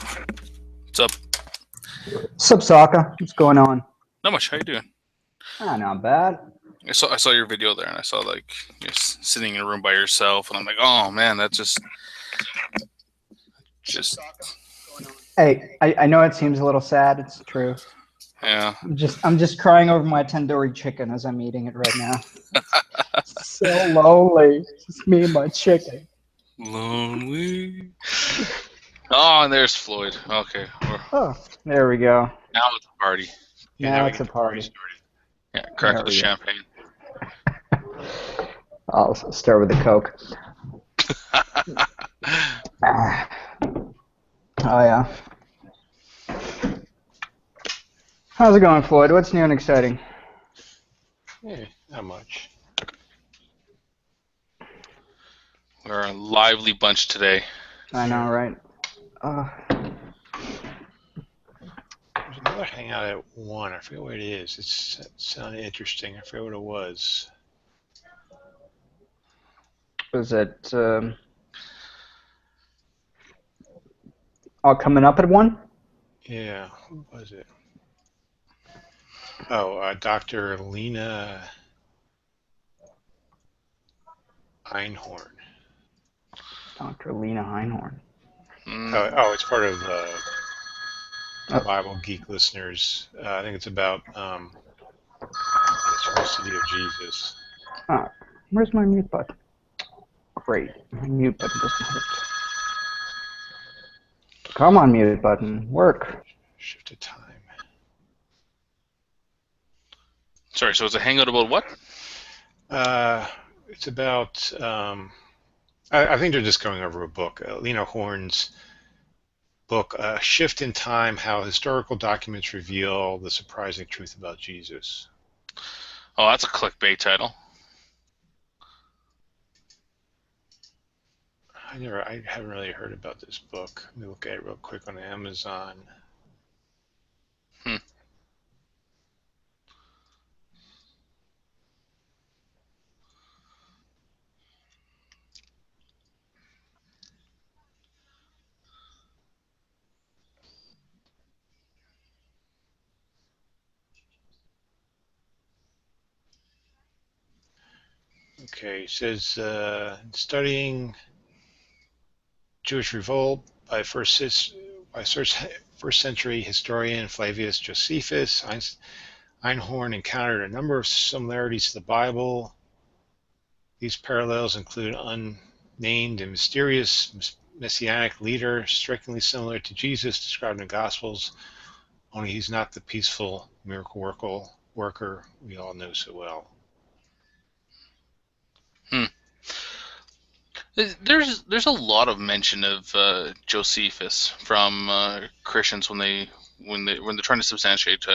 What's up? Sup, Sokka? What's going on? Not much. How you doing? Not bad. I saw your video there, and I saw like you're sitting in a room by yourself, and I'm like, oh man, that just Hey, I know it seems a little sad. It's true. yeah. I'm just crying over my tandoori chicken as I'm eating it right now. So lonely. Just me and my chicken. Lonely. Oh, and there's Floyd. Okay, Oh, there we go. now it's a party. Yeah, Now now we it's get a the party party. started. Yeah, There crack the we go. champagne. I'll start with the Coke. Ah. Oh yeah. How's it going, Floyd? What's new and exciting? Yeah, not much. We're a lively bunch today. I know, right? There's another hangout at 1. I forget what it is. It sounded interesting. I forget what it was. Was it all coming up at 1? Yeah, who was it? Oh, Dr. Lena Einhorn. Dr. Lena Einhorn. Oh, it's part of Oh. Bible Geek listeners. I think it's about the historicity of Jesus. Where's my mute button? Great. My mute button doesn't work. Come on, mute button. Work. Shift to time. Sorry. So it's a hangout about what? It's about. I think they're just going over a book. Lena Horn's book, A Shift in Time, How Historical Documents Reveal the Surprising Truth About Jesus. Oh, that's a clickbait title. I haven't really heard about this book. Let me look at it real quick on Amazon. Okay, it says studying Jewish revolt by first century historian Flavius Josephus. Einhorn encountered a number of similarities to the Bible. These parallels include an unnamed and mysterious messianic leader strikingly similar to Jesus described in the Gospels, only he's not the peaceful miracle worker we all know so well. There's a lot of mention of Josephus from Christians when they're trying to substantiate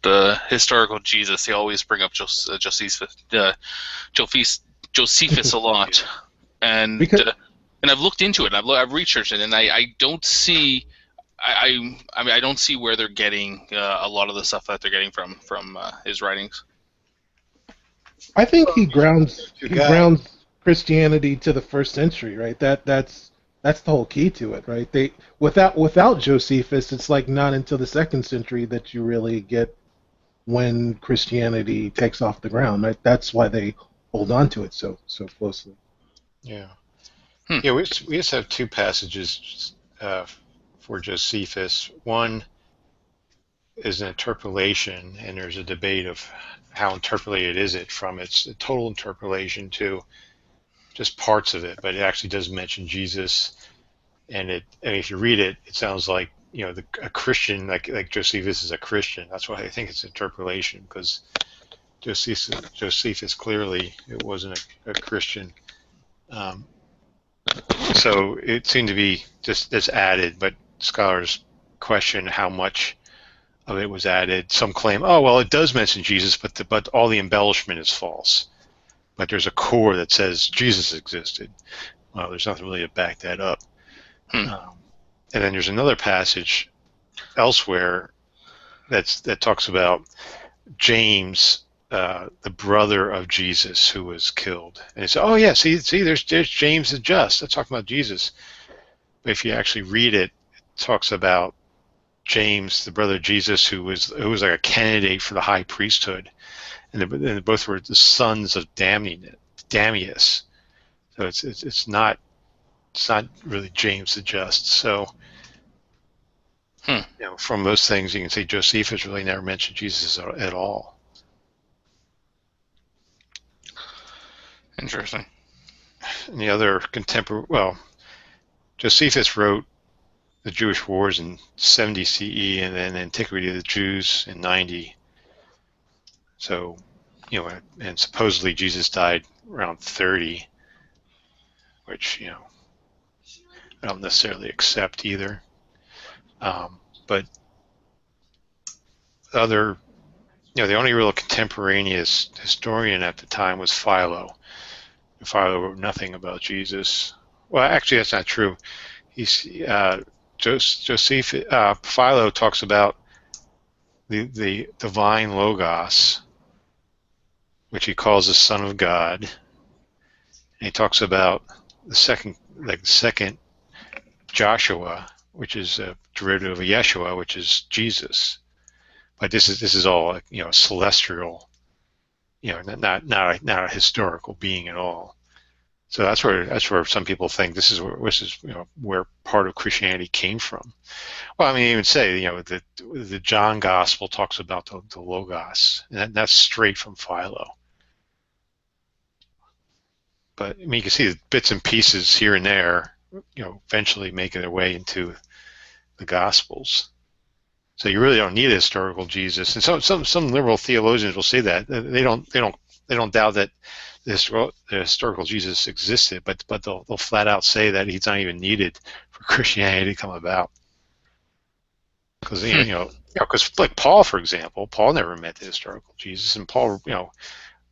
the historical Jesus. They always bring up Josephus a lot, and I've looked into it. I've researched it, and I don't see. I mean, I don't see where they're getting a lot of the stuff that they're getting from his writings. I think he grounds Christianity to the first century, right? That's the whole key to it, right? Without Josephus, it's like not until the second century that you really get when Christianity takes off the ground, right? That's why they hold on to it so closely. Yeah. Yeah, we just have two passages for Josephus. One is an interpolation, and there's a debate of how interpolated is it from its total interpolation to just parts of it, but it actually does mention Jesus, and if you read it, it sounds like a Christian, like Josephus is a Christian. That's why I think it's interpolation, because Josephus clearly it wasn't a Christian. So it seemed to be just this added, but scholars question how much of it was added. Some claim, oh well, it does mention Jesus, but all the embellishment is false. But there's a core that says Jesus existed. Well, there's nothing really to back that up. And then there's another passage elsewhere that talks about James, the brother of Jesus, who was killed. And it's, oh yeah, see, there's James the Just. That's talking about Jesus. But if you actually read it, talks about James, the brother of Jesus, who was like a candidate for the high priesthood, and they both were the sons of Damius. So it's not really James the Just. So from those things, you can say Josephus really never mentioned Jesus at all. Interesting. And the other contemporary, Josephus wrote the Jewish Wars in 70 CE, and then Antiquity of the Jews in 90. So, and supposedly Jesus died around 30, which I don't necessarily accept either. But the only real contemporaneous historian at the time was Philo. And Philo wrote nothing about Jesus. Well, actually, that's not true. Philo talks about the divine Logos, which he calls the Son of God. And he talks about the second Joshua, which is a derivative of Yeshua, which is Jesus. But this is all celestial, not a historical being at all. So that's where some people think this is where part of Christianity came from. Well, I mean, even say the John Gospel talks about the Logos, and that's straight from Philo. But I mean, you can see the bits and pieces here and there, eventually making their way into the Gospels. So you really don't need a historical Jesus. And some liberal theologians will say that they don't doubt that the historical Jesus existed, but they'll flat out say that he's not even needed for Christianity to come about. Because because like Paul, for example, Paul never met the historical Jesus, and Paul,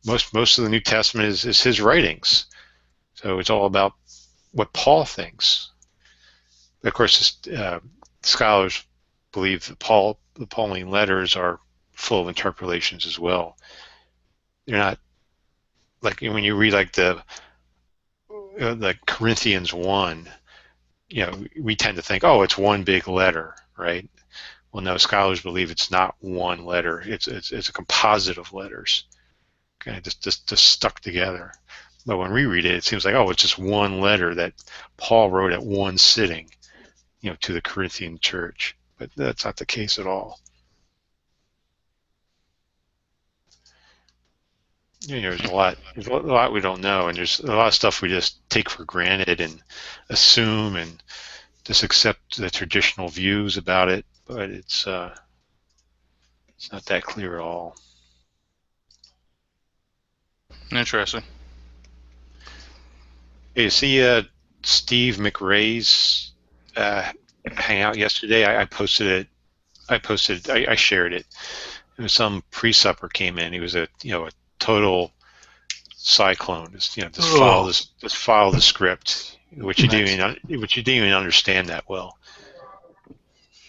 most of the New Testament is his writings. So it's all about what Paul thinks. But of course, scholars believe that the Pauline letters are full of interpolations as well. They're not like when you read like the Corinthians 1. We tend to think, oh, it's one big letter, right? Well, no, scholars believe it's not one letter. It's a composite of letters, okay, just stuck together. But when we read it, it seems like, oh, it's just one letter that Paul wrote at one sitting, to the Corinthian church. But that's not the case at all. There's a lot we don't know, and there's a lot of stuff we just take for granted and assume and just accept the traditional views about it. But it's not that clear at all. Interesting. Hey, you see Steve McRae's hangout yesterday? I posted it. I shared it. It was some pre-supper came in. He was a total cyclone. Just follow the script, which you didn't even understand that well.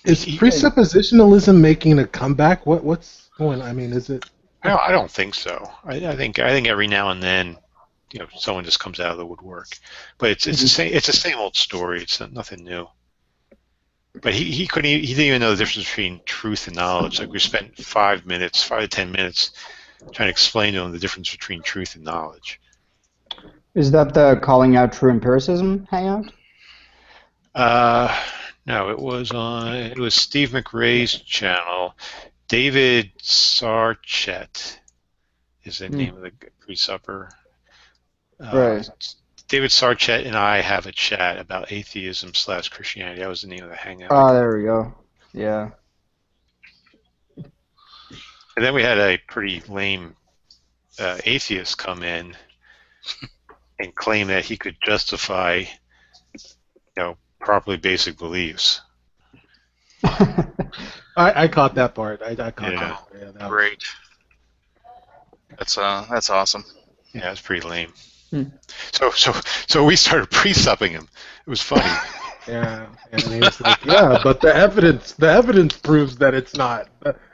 Is presuppositionalism making a comeback? What's going on? I mean, is it? No, I don't think so. I think every now and then, someone just comes out of the woodwork. But it's the same. It's the same old story. It's nothing new. But he didn't even know the difference between truth and knowledge. Like we spent 5 to 10 minutes trying to explain to him the difference between truth and knowledge. Is that the calling out true empiricism hangout? No, it was Steve McRae's channel. David Sarchet is the name of the pre-supper. Right. David Sarchet and I have a chat about atheism / Christianity. That was the name of the hangout. Oh, there we go. Yeah. And then we had a pretty lame atheist come in and claim that he could justify, properly basic beliefs. I caught that part. I caught Yeah. that. Yeah, Great. That's awesome. Yeah, it's pretty lame. Hmm. So we started pre-supping him. It was funny. Yeah, and he was like, yeah, but the evidence proves that it's not.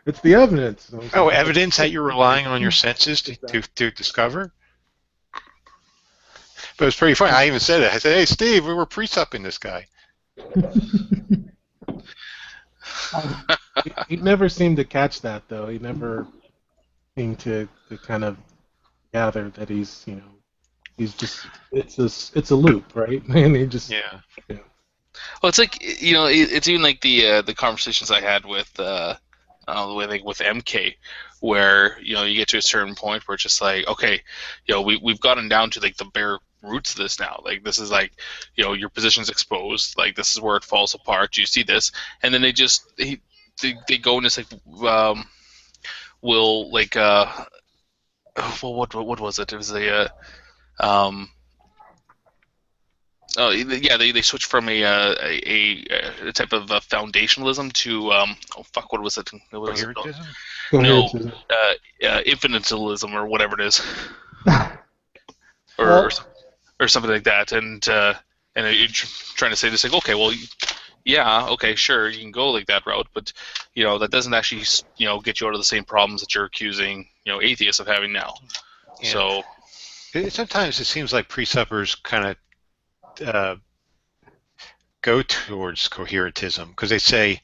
It's the evidence. Oh, evidence that you're relying on your senses to discover? But it was pretty funny. I even said it. I said, hey, Steve, we were pre-supping this guy. He never seemed to catch that though. He never seemed to kind of gather that he's just it's a loop, right? And he just Yeah. yeah. Well, it's like it's even like the conversations I had with with MK, where you get to a certain point where it's just like, okay, we've gotten down to like the bare roots of this now. Like this is like, your position's exposed. Like this is where it falls apart. You see this, and then they go and it's like, will like well, what was it? It was um Oh yeah, they switched from a type of foundationalism to oh fuck, what was it? What was it called? Coherentism? No, Coherentism. infinitalism or whatever it is, or Well, or something like that. And you're trying to say this like, okay, well, yeah, okay, sure, you can go like that route, but that doesn't actually get you out of the same problems that you're accusing atheists of having now. Yeah. So Sometimes it seems like pre-suppers kind of go towards coherentism because they say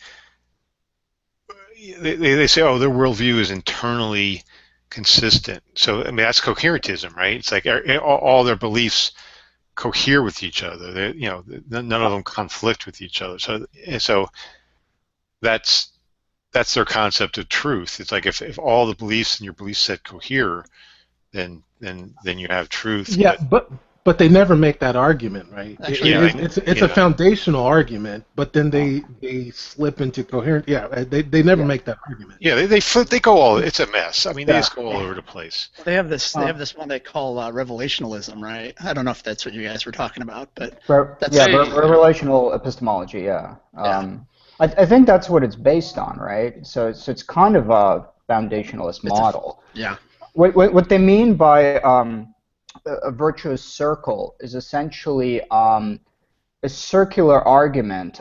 oh, their worldview is internally consistent. So I mean that's coherentism, right? It's like all their beliefs cohere with each other. None of them conflict with each other. So that's their concept of truth. It's like if all the beliefs in your belief set cohere, then you have truth. Yeah, but they never make that argument, right? Actually, It's a foundational argument, but then they slip into coherent. Yeah, they never make that argument. Yeah, they flip. They go all. It's a mess. I mean, they just go all over the place. They have this. They have this one they call revelationalism, right? I don't know if that's what you guys were talking about, but that's relational epistemology. Yeah. I think that's what it's based on, right? So it's kind of a foundationalist model. Yeah. What they mean by a virtuous circle is essentially a circular argument.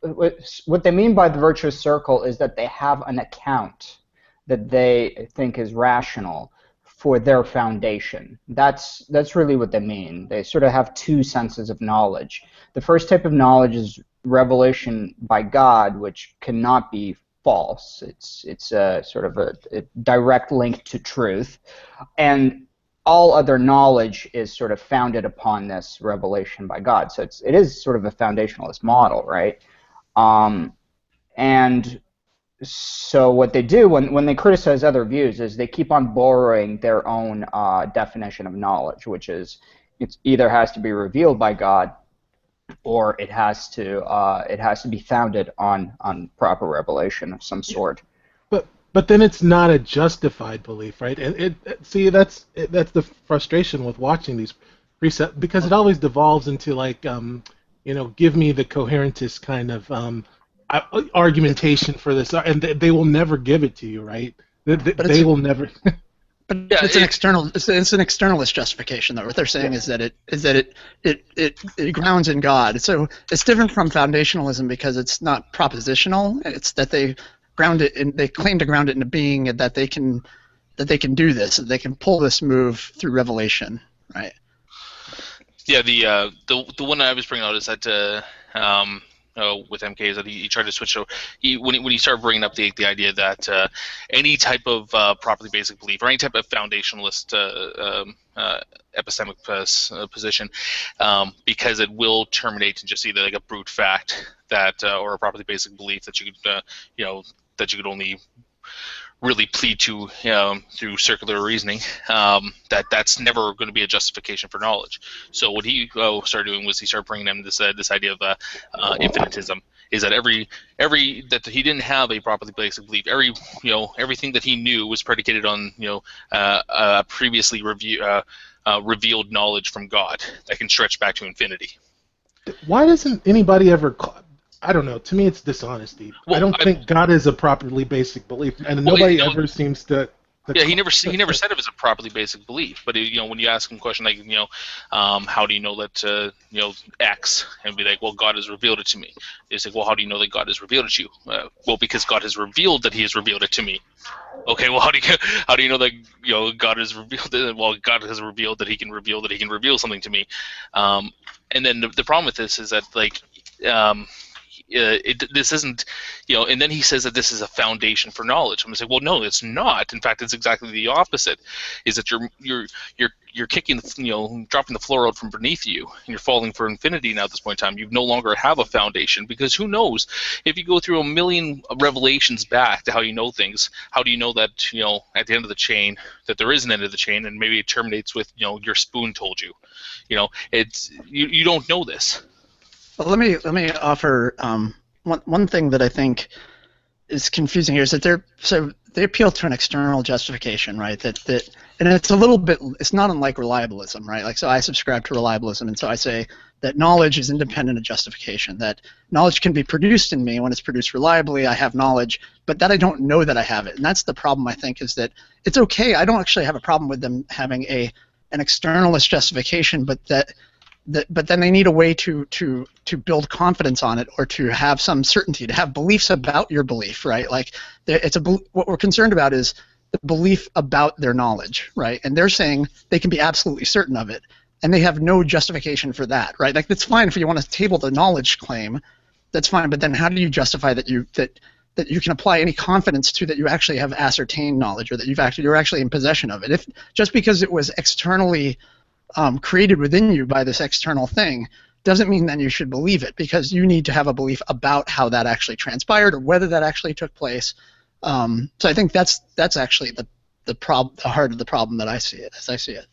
What they mean by the virtuous circle is that they have an account that they think is rational for their foundation. That's really what they mean. They sort of have two senses of knowledge. The first type of knowledge is revelation by God, which cannot be false. It's a sort of a direct link to truth, and all other knowledge is sort of founded upon this revelation by God. So it is sort of a foundationalist model, right? And so what they do when they criticize other views is they keep on borrowing their own definition of knowledge, which is it either has to be revealed by God or it has to be founded on proper revelation of some sort. But then it's not a justified belief, right? And see that's the frustration with watching these precepts because it always devolves into like give me the coherentist kind of argumentation for this, and they will never give it to you, right? They will never. But it's an externalist justification, though. What they're saying is that it grounds in God. So it's different from foundationalism because it's not propositional. It's that they claim to ground it in a being that they can do this, that they can pull this move through revelation, right? Yeah, the one I was bringing out is that with MK is that he tried to switch. So when he started bringing up the idea that any type of properly basic belief or any type of foundationalist epistemic position, because it will terminate in just either like a brute fact that or a properly basic belief that you could that you could only really plead to through circular reasoning, that's never going to be a justification for knowledge. So what he started doing was he started bringing in this idea of infinitism, is that that he didn't have a properly basic belief. Everything that he knew was predicated on previously revealed knowledge from God that can stretch back to infinity. Why doesn't anybody ever? I don't know. To me, it's dishonesty. Well, I don't think God is a properly basic belief, and nobody ever seems to. Yeah, he never said it was a properly basic belief. But when you ask him a question like how do you know that X, and be like, well, God has revealed it to me. It's like, well, how do you know that God has revealed it to you? Well, because God has revealed that He has revealed it to me. Okay, well, how do you know that God has revealed it? Well, God has revealed that He can reveal something to me. And then the problem with this is that this isn't, and then he says that this is a foundation for knowledge. I'm going to say, well, no, it's not. In fact, it's exactly the opposite. Is that you're kicking, dropping the floor out from beneath you, and you're falling for infinity now at this point in time. You no longer have a foundation, because who knows, if you go through a million revelations back to how you know things, how do you know that, at the end of the chain, that there is an end of the chain, and maybe it terminates with, your spoon told you. It's you don't know this. Well, let me offer one thing that I think is confusing here is that they appeal to an external justification, right? That and it's a little bit, it's not unlike reliabilism, right? Like, so I subscribe to reliabilism, and so I say that knowledge is independent of justification, that knowledge can be produced in me when it's produced reliably. I have knowledge, but that I don't know that I have it. And that's the problem, I think, is that it's okay. I don't actually have a problem with them having an externalist justification, but but then they need a way to build confidence on it, or to have some certainty, to have beliefs about your belief, right? Like, what we're concerned about is the belief about their knowledge, right? And they're saying they can be absolutely certain of it, and they have no justification for that, right? Like, that's fine if you want to table the knowledge claim, that's fine, but then how do you justify that you can apply any confidence to that you actually have ascertained knowledge, or that you're actually in possession of it? If just because it was externally created within you by this external thing doesn't mean then you should believe it, because you need to have a belief about how that actually transpired, or whether that actually took place. So I think that's actually the heart of the problem that I see it, as I see it.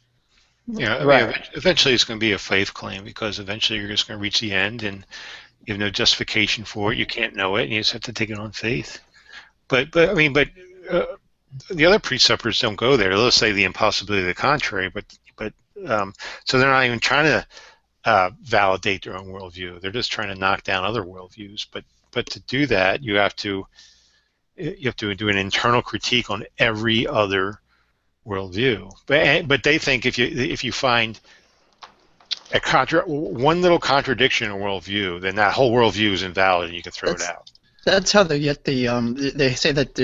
Yeah, I mean, Right. eventually it's going to be a faith claim, because eventually you're just going to reach the end, and you have no justification for it. You can't know it, and you just have to take it on faith. But the other presuppers don't go there. They'll say the impossibility of the contrary, but so they're not even trying to validate their own worldview. They're just trying to knock down other worldviews. But to do that, you have to do an internal critique on every other worldview. But they think if you find one little contradiction in a worldview, then that whole worldview is invalid, and you can throw it out. That's how they get they say that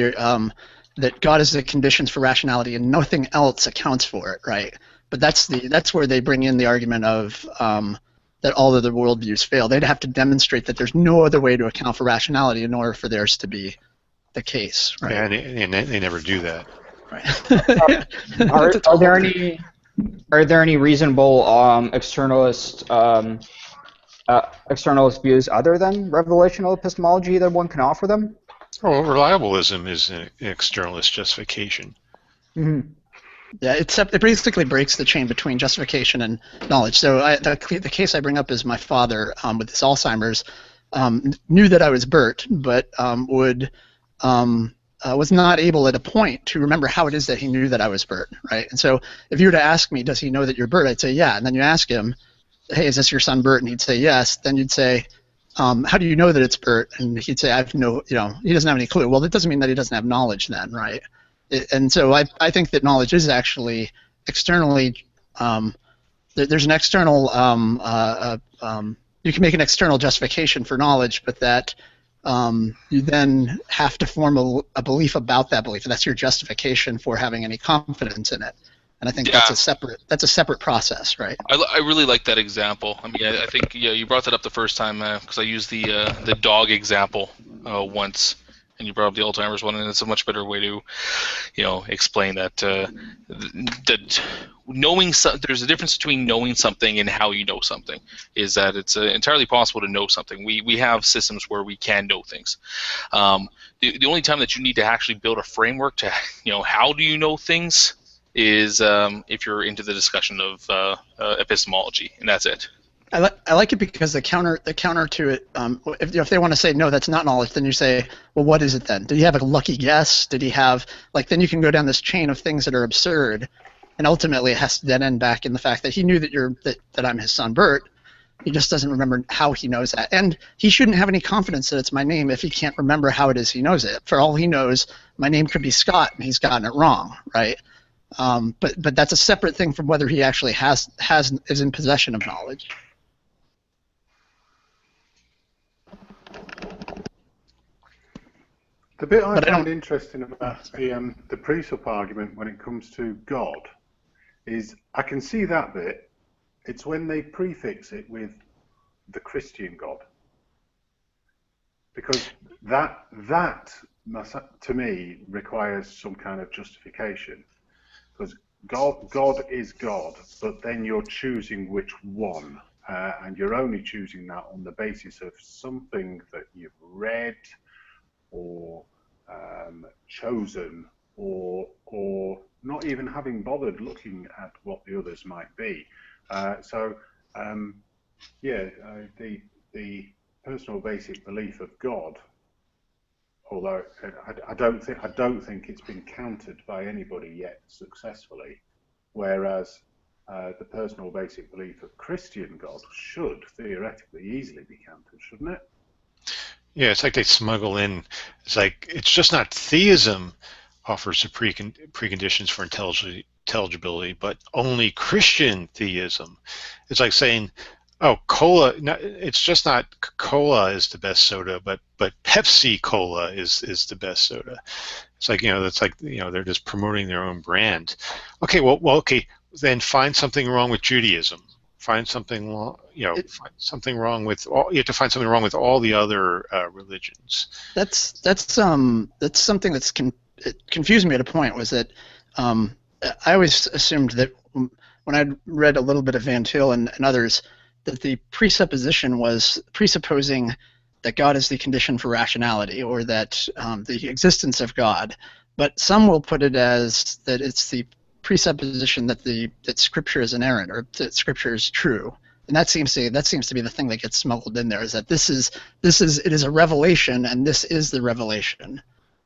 that God is the conditions for rationality, and nothing else accounts for it, right? But that's where they bring in the argument of that all other worldviews fail. They'd have to demonstrate that there's no other way to account for rationality in order for theirs to be the case, right? Yeah, and they never do that. Right. Are there any reasonable externalist views other than revelational epistemology that one can offer them? Well, reliabilism is an externalist justification. Mm-hmm. Yeah, it basically breaks the chain between justification and knowledge. So the case I bring up is my father with his Alzheimer's knew that I was Bert, but was not able at a point to remember how it is that he knew that I was Bert, right? And so if you were to ask me, does he know that you're Bert? I'd say, yeah. And then you ask him, hey, is this your son Bert? And he'd say, yes. Then you'd say, how do you know that it's Bert? And he'd say, he doesn't have any clue. Well, that doesn't mean that he doesn't have knowledge then, right? And so I think that knowledge is actually externally, there's an external, you can make an external justification for knowledge, but that you then have to form a belief about that belief, and that's your justification for having any confidence in it. And I think that's a separate process, right? I really like that example. I mean, I think you brought that up the first time because I used the dog example once, and you brought up the Alzheimer's one, and it's a much better way to, explain that that knowing there's a difference between knowing something and how you know something. Is that it's entirely possible to know something. We have systems where we can know things. The only time that you need to actually build a framework to how do you know things is if you're into the discussion of epistemology, and that's it. I like it because the counter to it, if they want to say no, that's not knowledge, then you say, well, what is it then? Did he have a lucky guess? Did he have then you can go down this chain of things that are absurd, and ultimately it has to then end back in the fact that he knew that I'm his son Bert. He just doesn't remember how he knows that, and he shouldn't have any confidence that it's my name if he can't remember how it is he knows it. For all he knows, my name could be Scott, and he's gotten it wrong, right? But that's a separate thing from whether he actually is in possession of knowledge. The bit I find interesting about the pre-sup argument when it comes to God is I can see that bit. It's when they prefix it with the Christian God. because that to me requires some kind of justification, because God is God, but then you're choosing which one, and you're only choosing that on the basis of something that you've read or chosen, or not even having bothered looking at what the others might be. The personal basic belief of God, although I don't think it's been countered by anybody yet successfully, whereas the personal basic belief of Christian God should theoretically easily be countered, shouldn't it? Yeah, it's like they smuggle in. It's like it's just not theism offers the preconditions for intelligibility, but only Christian theism. It's like saying, oh, cola. It's just not cola is the best soda, but Pepsi Cola is the best soda. It's like they're just promoting their own brand. Okay, okay, then find something wrong with Judaism. Find something wrong. Find something wrong with all. You have to find something wrong with all the other religions. That's something that's confused me at a point. Was that I always assumed that when I read a little bit of Van Til and others, that the presupposition was presupposing that God is the condition for rationality, or that the existence of God. But some will put it as that it's the presupposition that Scripture is inerrant, or that Scripture is true. And that seems to be the thing that gets smuggled in there, is that it is a revelation, and this is the revelation.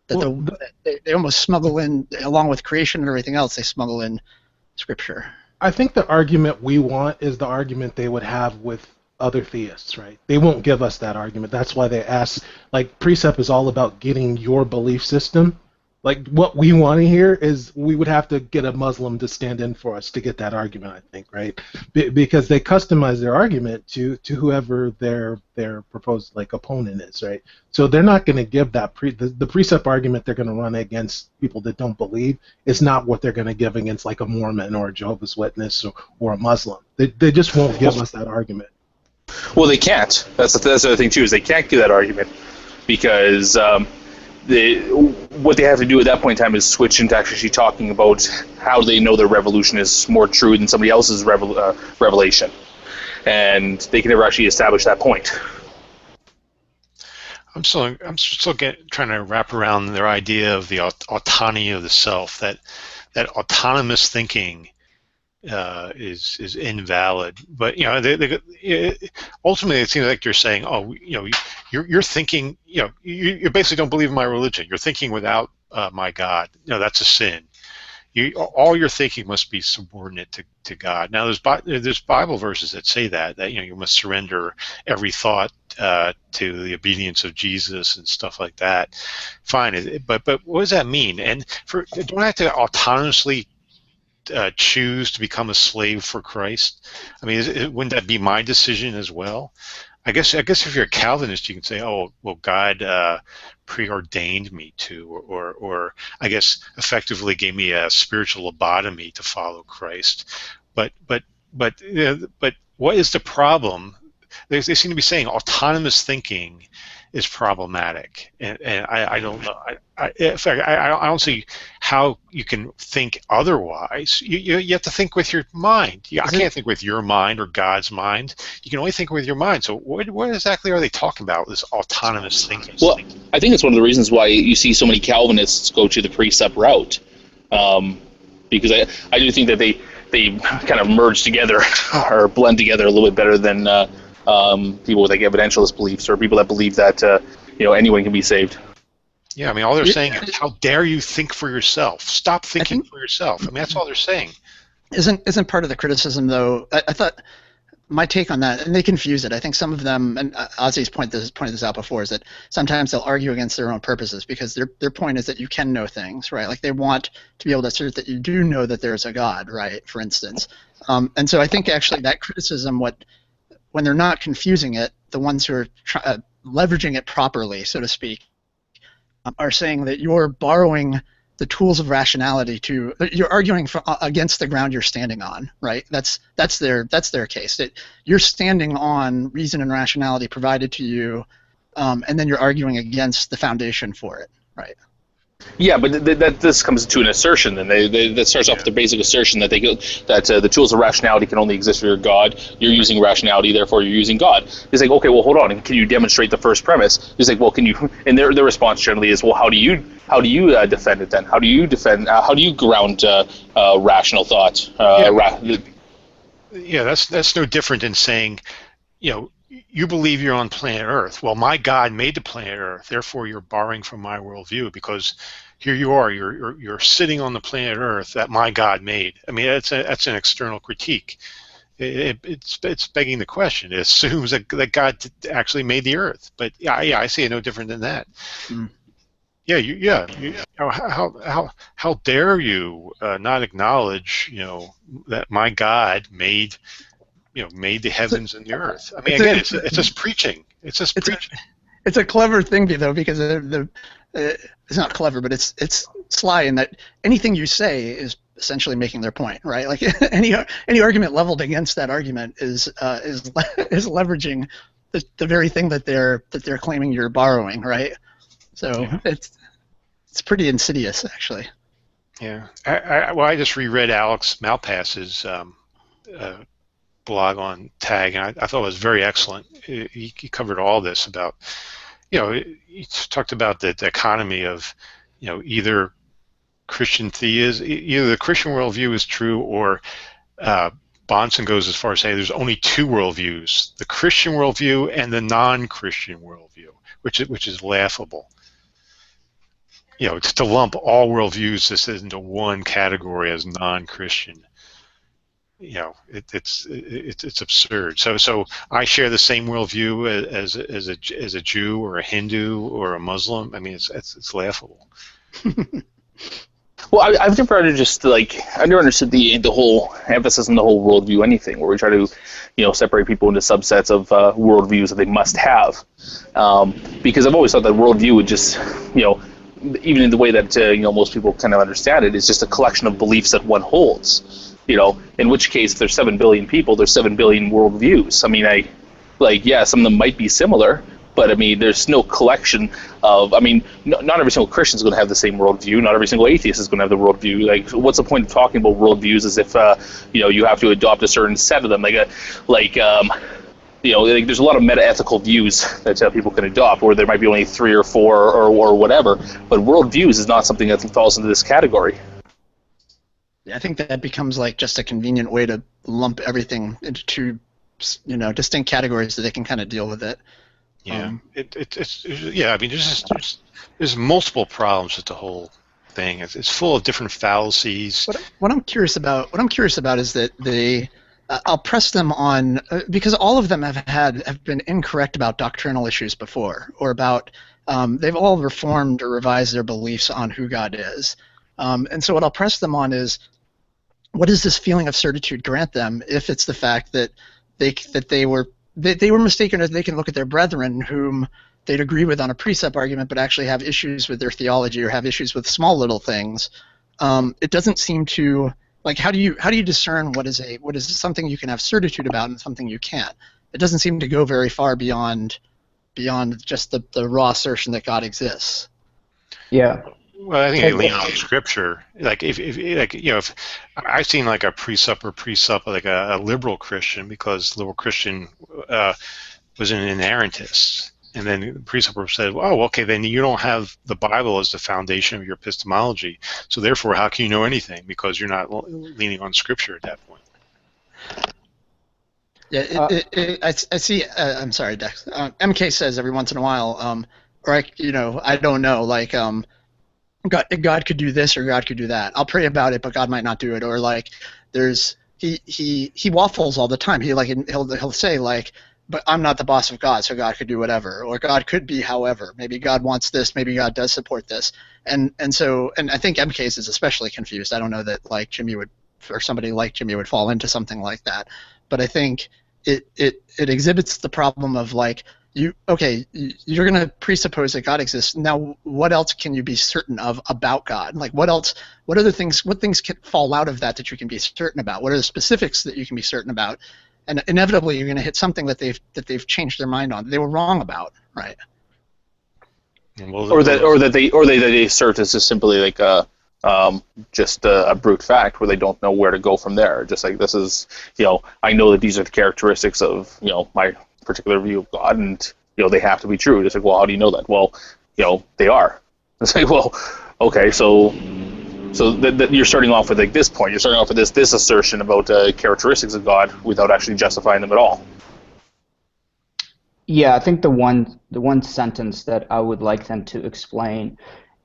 That they almost smuggle in, along with creation and everything else, they smuggle in Scripture. I think the argument we want is the argument they would have with other theists, right? They won't give us that argument. That's why they ask, like, precept is all about getting your belief system. Like, what we want to hear is we would have to get a Muslim to stand in for us to get that argument, I think, right? Because they customize their argument to whoever their proposed, like, opponent is, right? So they're not going to give that the precept argument they're going to run against people that don't believe is not what they're going to give against, like, a Mormon or a Jehovah's Witness or a Muslim. They just won't give us that argument. Well, they can't. That's the other thing too, is they can't give that argument because what they have to do at that point in time is switch into actually talking about how they know their revolution is more true than somebody else's revelation, and they can never actually establish that point. I'm still trying to wrap around their idea of the autonomy of the self. That autonomous thinking is invalid. But ultimately it seems like you're saying, oh, you're thinking, you basically don't believe in my religion. You're thinking without my God. That's a sin. All your thinking must be subordinate to God. Now there's Bible verses that say that you must surrender every thought to the obedience of Jesus and stuff like that. Fine, but what does that mean? And don't I have to autonomously choose to become a slave for Christ? I mean, wouldn't that be my decision as well? I guess if you're a Calvinist, you can say, oh, well, God preordained me to, or I guess effectively gave me a spiritual lobotomy to follow Christ. But what is the problem? They seem to be saying autonomous thinking is problematic, and I don't know. In fact, I don't see how you can think otherwise. You have to think with your mind. I can't think with your mind or God's mind. You can only think with your mind. So what exactly are they talking about, this autonomous thinking? Well, I think it's one of the reasons why you see so many Calvinists go to the precept route, because I do think that they kind of merge together or blend together a little bit better than people with like evidentialist beliefs, or people that believe that anyone can be saved. Yeah, I mean, all they're saying is, how dare you think for yourself? Stop thinking for yourself. I mean, that's all they're saying. Isn't part of the criticism, though, I thought my take on that, and they confuse it. I think some of them, and Ozzy's pointed this out before, is that sometimes they'll argue against their own purposes, because their point is that you can know things, right? Like they want to be able to assert that you do know that there's a God, right, for instance. And so I think actually that criticism, when they're not confusing it, the ones who are leveraging it properly, so to speak, are saying that you're borrowing the tools of rationality you're arguing against the ground you're standing on, right? That's their case. That you're standing on reason and rationality provided to you and then you're arguing against the foundation for it, right? Yeah, but this comes to an assertion. Then that starts off with the basic assertion that the tools of rationality can only exist for your God. You're using rationality, therefore you're using God. It's like, okay, well, hold on. Can you demonstrate the first premise? It's like, well, can you? And their response generally is, well, how do you defend it then? How do you defend? How do you ground rational thought? Yeah, that's no different than saying, you believe you're on planet Earth. Well, my God made the planet Earth, therefore you're borrowing from my worldview, because here you are, you're sitting on the planet Earth that my God made. I mean, that's an external critique. It's begging the question. It assumes that God actually made the Earth, but yeah, I see it no different than that. Mm. How dare you not acknowledge, that my God made the heavens and the earth. I mean, again, it's just preaching. It's just preaching. It's a clever thing, though, because it's not clever, but it's sly in that anything you say is essentially making their point, right? Like any argument leveled against that argument is leveraging the very thing that they're claiming you're borrowing, right? So it's pretty insidious, actually. Yeah. I just reread Alex Malpass's blog on TAG, and I thought it was very excellent. He covered all this about, he talked about the economy of, either Christian theism, either the Christian worldview is true, or Bonson goes as far as saying there's only two worldviews: the Christian worldview and the non-Christian worldview, which is laughable. It's to lump all worldviews just into one category as non-Christian. It's absurd. So I share the same worldview as a Jew or a Hindu or a Muslim. I mean, it's laughable. Well, I've never understood the whole emphasis on the whole worldview anything, where we try to separate people into subsets of worldviews that they must have, because I've always thought that worldview would just even in the way that most people kind of understand it, is just a collection of beliefs that one holds. In which case, if there's 7 billion people, there's 7 billion worldviews. I mean, some of them might be similar, but I mean, there's no collection of. I mean, not every single Christian is going to have the same worldview. Not every single atheist is going to have the worldview. Like, what's the point of talking about worldviews as if you have to adopt a certain set of them? There's a lot of meta-ethical views that people can adopt, or there might be only 3 or 4 or whatever. But worldviews is not something that falls into this category. I think that becomes like just a convenient way to lump everything into two, distinct categories so they can kind of deal with it. Yeah, I mean, there's multiple problems with the whole thing. It's full of different fallacies. What I'm curious about is that I'll press them on because all of them have been incorrect about doctrinal issues before, or about they've all reformed or revised their beliefs on who God is. And so what I'll press them on is, what does this feeling of certitude grant them if it's the fact that they were mistaken, or they can look at their brethren whom they'd agree with on a precept argument but actually have issues with their theology or have issues with small little things. It doesn't seem to, like, how do you discern what is something you can have certitude about and something you can't? It doesn't seem to go very far beyond just the raw assertion that God exists. Yeah. Well, I think they lean on Scripture. Like if I've seen like a precept, like a liberal Christian, because liberal Christian was an inerrantist, and then the preceptor said, "Oh, okay, then you don't have the Bible as the foundation of your epistemology, so therefore, how can you know anything? Because you're not leaning on Scripture at that point." Yeah, I see. I'm sorry, Dex. MK says every once in a while, I don't know, like God could do this or God could do that. I'll pray about it, but God might not do it. Or like, he waffles all the time. He'll say like, but I'm not the boss of God, so God could do whatever. Or God could be however. Maybe God wants this. Maybe God does support this. And I think MK's is especially confused. I don't know that like Jimmy would, or somebody like Jimmy would fall into something like that. But I think it exhibits the problem of like, you're going to presuppose that God exists. Now, what else can you be certain of about God? Like, what things can fall out of that you can be certain about? What are the specifics that you can be certain about? And inevitably, you're going to hit something that they've changed their mind on. They were wrong about, right? Well, or that they served as just simply like just a brute fact where they don't know where to go from there. Just like this is, I know that these are the characteristics of my particular view of God, and they have to be true. Just like, well, how do you know that? Well, they are. It's like, well, okay, so you're starting off with like this point. You're starting off with this assertion about characteristics of God without actually justifying them at all. Yeah, I think the one sentence that I would like them to explain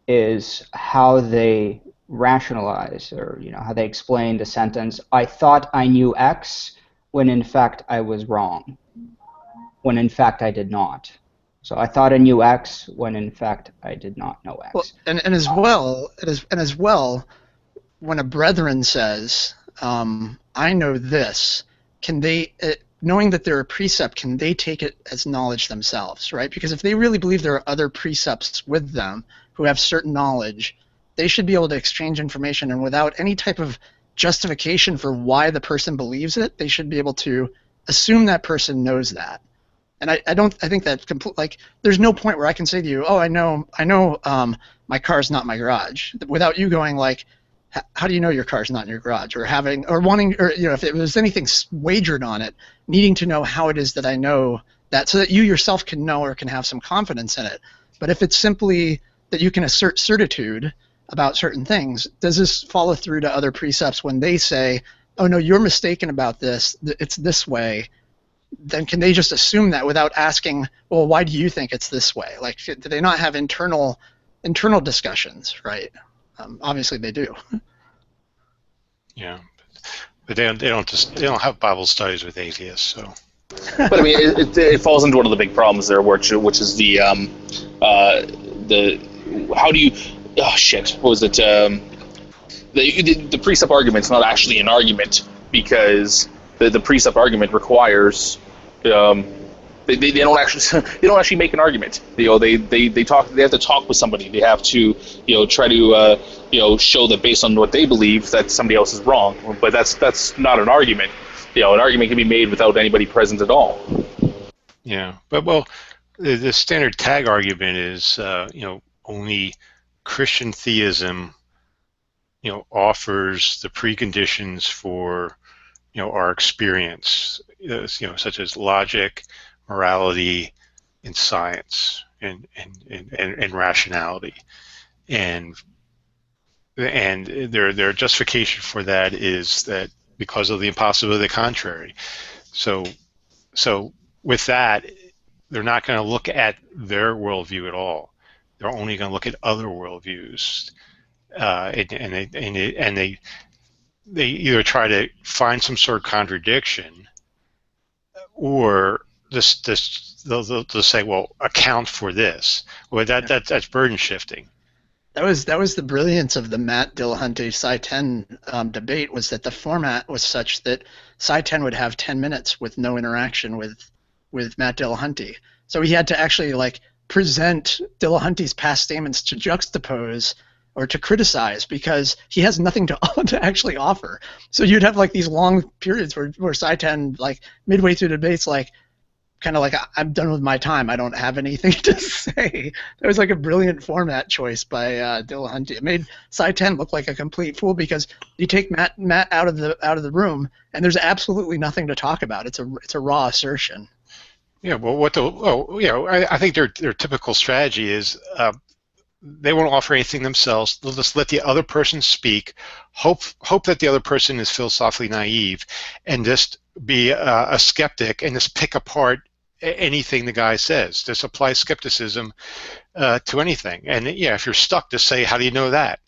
is how they rationalize, or how they explain the sentence, "I thought I knew X when in fact I was wrong, when in fact I did not." So I thought I knew X when in fact I did not know X. Well, and as well, when a brethren says, "I know this," can they, knowing that they're a precept, can they take it as knowledge themselves, right? Because if they really believe there are other precepts with them who have certain knowledge, they should be able to exchange information, and without any type of justification for why the person believes it, they should be able to assume that person knows that. And I think that like there's no point where I can say to you, "Oh, I know, my car's not in my garage," without you going like, "How do you know your car's not in your garage?" Or wanting, or if there was anything wagered on it, needing to know how it is that I know that, so that you yourself can know or can have some confidence in it. But if it's simply that you can assert certitude about certain things, does this follow through to other precepts when they say, "Oh no, you're mistaken about this, it's this way"? Then can they just assume that without asking, "Well, why do you think it's this way?" Like, do they not have internal discussions, right? Obviously they do. Yeah, but they don't have Bible studies with atheists, so. But I mean, it falls into one of the big problems there, which is the how do you, oh shit, what was it? The precept argument's not actually an argument, because the precept argument requires they don't actually make an argument. They have to talk with somebody. They have to try to show that based on what they believe that somebody else is wrong. But that's not an argument. An argument can be made without anybody present at all. Yeah, but the standard tag argument is only Christian theism offers the preconditions for our experience, such as logic, morality, and science, and rationality, and their justification for that is that because of the impossibility of the contrary. So with that, they're not going to look at their worldview at all. They're only going to look at other worldviews, and they either try to find some sort of contradiction, or they'll say, "Well, account for this." Well, that's burden shifting. That was the brilliance of the Matt Dillahunty Psi 10 debate, was that the format was such that Psi 10 would have 10 minutes with no interaction with Matt Dillahunty. So he had to actually present Dillahunty's past statements to juxtapose or to criticize, because he has nothing to actually offer. So you'd have these long periods where Psi 10, midway through the debates, kind of "I'm done with my time. I don't have anything to say." That was a brilliant format choice by Dillahunty. It made Psi 10 look like a complete fool, because you take Matt out of the room and there's absolutely nothing to talk about. It's a raw assertion. Yeah, well, I think their typical strategy is they won't offer anything themselves. They'll just let the other person speak, hope that the other person is philosophically naive, and just be a skeptic and just pick apart anything the guy says. Just apply skepticism to anything. And if you're stuck, just say, "How do you know that?"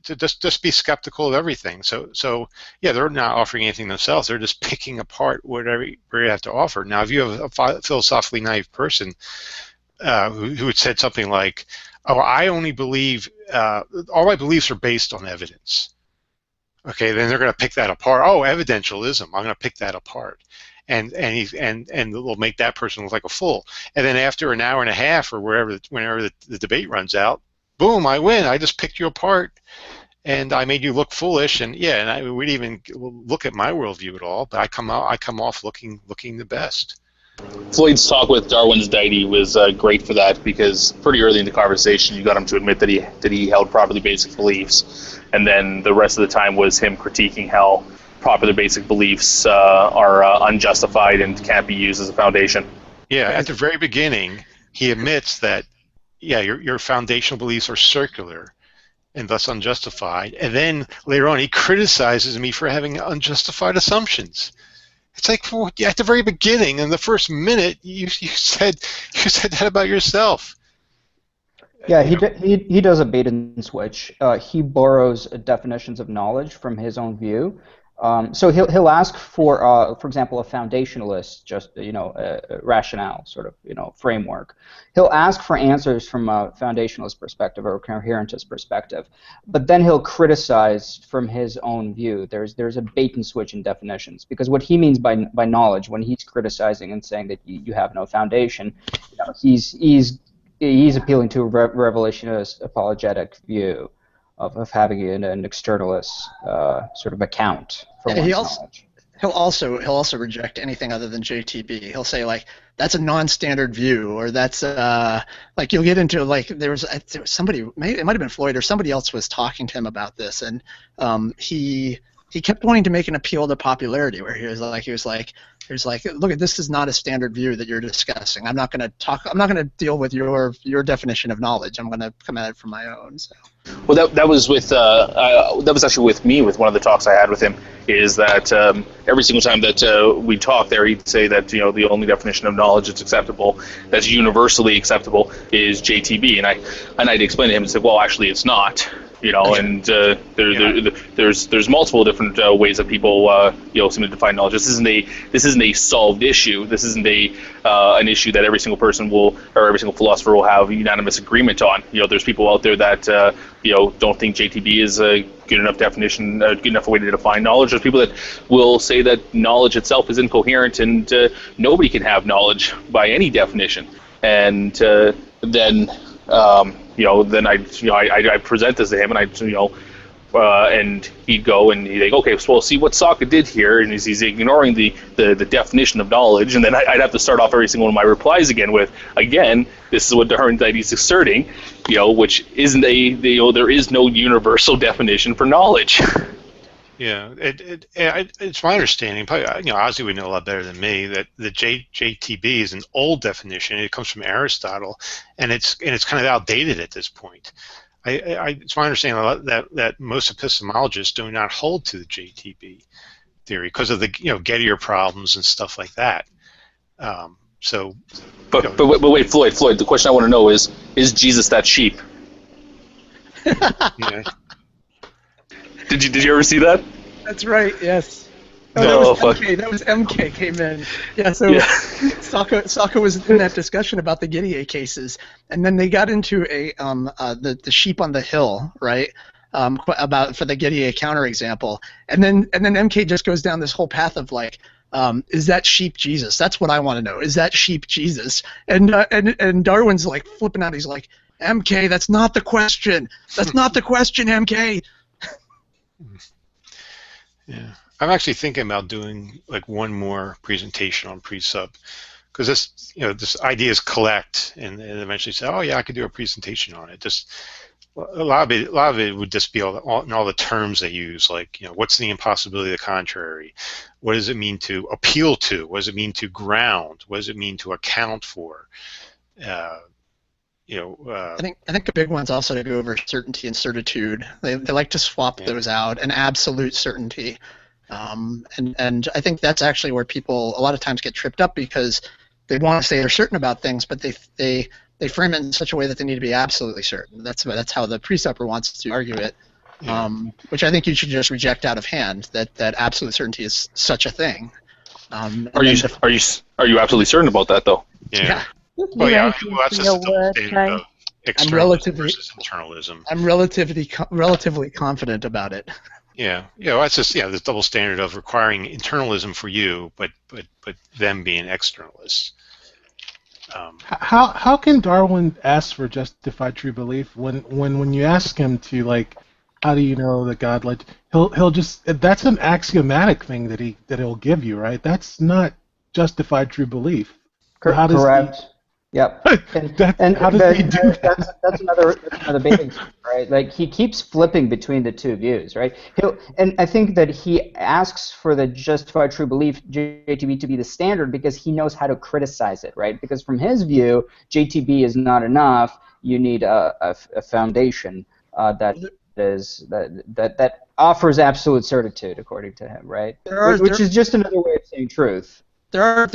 To just be skeptical of everything. So they're not offering anything themselves. They're just picking apart whatever you have to offer. Now, if you have a philosophically naive person who had said something like, "Oh, I only believe all my beliefs are based on evidence." Okay, then they're going to pick that apart. "Oh, evidentialism. I'm going to pick that apart," and they'll make that person look like a fool. And then after an hour and a half or whenever the debate runs out, boom, I win. I just picked you apart, and I made you look foolish. And I wouldn't even look at my worldview at all. But I come off looking the best. Floyd's talk with Darwin's deity was great for that, because pretty early in the conversation you got him to admit that he held properly basic beliefs, and then the rest of the time was him critiquing how popular basic beliefs are unjustified and can't be used as a foundation. Yeah, at the very beginning, he admits that, yeah, your foundational beliefs are circular and thus unjustified, and then later on he criticizes me for having unjustified assumptions. It's like at the very beginning, in the first minute, you said that about yourself. Yeah, he does a bait and switch. He borrows definitions of knowledge from his own view. So he'll ask for example, a foundationalist, rationale sort of framework. He'll ask for answers from a foundationalist perspective or a coherentist perspective, but then he'll criticize from his own view. There's a bait and switch in definitions, because what he means by knowledge, when he's criticizing and saying that you have no foundation, he's appealing to a revelationist apologetic view of having an externalist sort of account for one's knowledge. He'll also reject anything other than JTB. He'll say, like, that's a non-standard view, or that's like, you'll get into, like, there was somebody, maybe it might have been Floyd or somebody else was talking to him about this, and he kept wanting to make an appeal to popularity, where he was like, look, this is not a standard view that you're discussing. I'm not going to deal with your definition of knowledge. I'm going to come at it from my own. So. Well, that was actually with me, with one of the talks I had with him, is that every single time that we talk there, he'd say that the only definition of knowledge that's acceptable, that's universally acceptable, is JTB, and I'd explain to him and say, well, actually, it's not. And there's multiple different ways that people seem to define knowledge. This isn't a solved issue. This isn't an issue that every single person or every single philosopher will have unanimous agreement on. There's people out there that don't think JTB is a good enough definition, good enough way to define knowledge. There's people that will say that knowledge itself is incoherent, and nobody can have knowledge by any definition. And then I present this to him, and and he'd go and he'd like, okay, well, see what Sokka did here, and he's ignoring the definition of knowledge, and then I'd have to start off every single one of my replies again with, again, this is what Darwin that he's asserting, which isn't there is no universal definition for knowledge. Yeah, it's my understanding. Probably, Ozzy would know a lot better than me, that the JTB is an old definition. It comes from Aristotle, and it's kind of outdated at this point. It's my understanding that most epistemologists do not hold to the JTB theory because of the Gettier problems and stuff like that. But wait, Floyd. The question I want to know is Jesus that sheep? Yeah. Did you ever see that? That's right. Yes. Oh, that was MK came in. Yeah. So Sokka was in that discussion about the Gettier cases, and then they got into the sheep on the hill, right? For the Gettier counterexample, and then MK just goes down this whole path of like, is that sheep Jesus? That's what I want to know. Is that sheep Jesus? And Darwin's like flipping out. He's like, MK, that's not the question. That's not the question, MK. Yeah, I'm actually thinking about doing like one more presentation on pre-sub, because this ideas collect, and eventually say, oh yeah, I could do a presentation on it. Just a lot of it would just be all the terms they use, like what's the impossibility of the contrary, what does it mean to appeal to, what does it mean to ground, what does it mean to account for. I think a big one's also to go over certainty and certitude. They like to swap those out, and absolute certainty. And I think that's actually where people a lot of times get tripped up, because they want to say they're certain about things, but they frame it in such a way that they need to be absolutely certain. That's how the preceptor wants to argue it, which I think you should just reject out of hand. That absolute certainty is such a thing. Are you absolutely certain about that though? Yeah. Well, that's just a double standard of externalism versus internalism. I'm relatively confident about it. Yeah, that's just this double standard of requiring internalism for you, but them being externalists. How can Darwin ask for justified true belief when you ask him to, like, how do you know that God led? He'll just, that's an axiomatic thing that he'll give you, right? That's not justified true belief. How does Correct. Yep. How does he do that? That's another bathing suit, right? Like he keeps flipping between the two views, right? And I think that he asks for the justified true belief JTB to be the standard because he knows how to criticize it, right? Because from his view, JTB is not enough. You need a foundation that offers absolute certitude, according to him, right? Which is just another way of saying truth. There are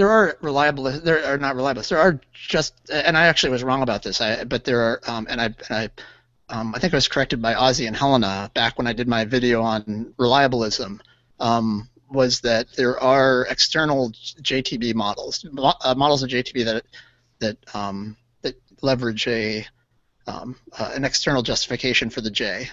reliabilists. There are not reliabilists. There are just, and I actually was wrong about this. But there are, I think I was corrected by Ozzy and Helena back when I did my video on reliabilism. Was that there are external JTB models, models of JTB that leverage an external justification for the J.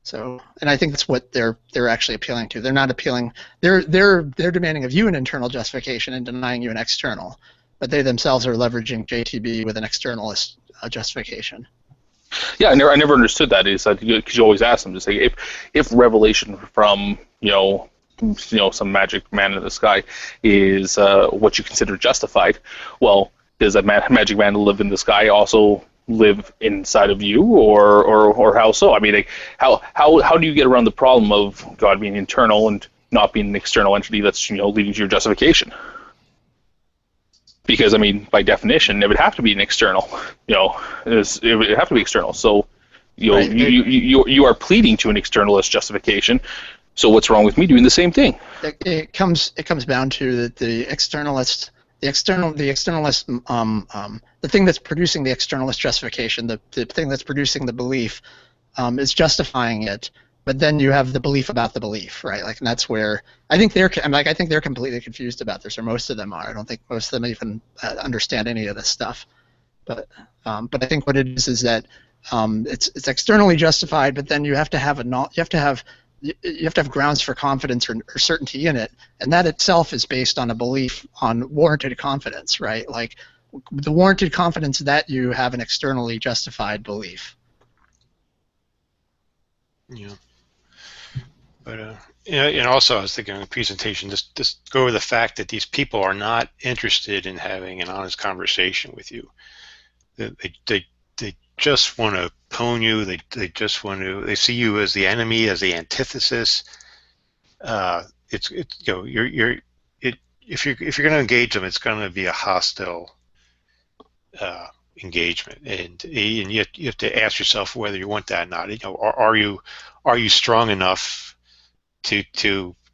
So, and I think that's what they're actually appealing to. They're not appealing. They're demanding of you an internal justification and denying you an external, but they themselves are leveraging JTB with an externalist justification. Yeah, I never understood that. Is that because you always ask them to say if revelation from some magic man in the sky is what you consider justified, well, does that magic man live in the sky also live inside of you, or how so? I mean, like, how do you get around the problem of God being internal and not being an external entity that's leading to your justification? Because I mean, by definition, it would have to be an external. It would have to be external. So you are pleading to an externalist justification. So what's wrong with me doing the same thing? It comes down to that the externalist. The externalist, the thing that's producing the externalist justification, the thing that's producing the belief, is justifying it. But then you have the belief about the belief, right? Like, and that's where I think they're completely confused about this, or most of them are. I don't think most of them even understand any of this stuff. But I think what it is that it's externally justified, but then you have to have grounds for confidence or certainty in it, and that itself is based on a belief on warranted confidence, right? Like the warranted confidence that you have an externally justified belief. Yeah. But and also I was thinking in the presentation, just go over the fact that these people are not interested in having an honest conversation with you. They just want to pwn you. They see you as the enemy, as the antithesis. If you're going to engage them, it's going to be a hostile engagement, and you have to ask yourself whether you want that or not. Are you strong enough to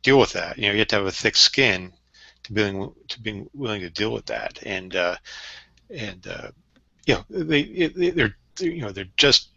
deal with that? You have to have a thick skin to being willing to deal with that, and they're just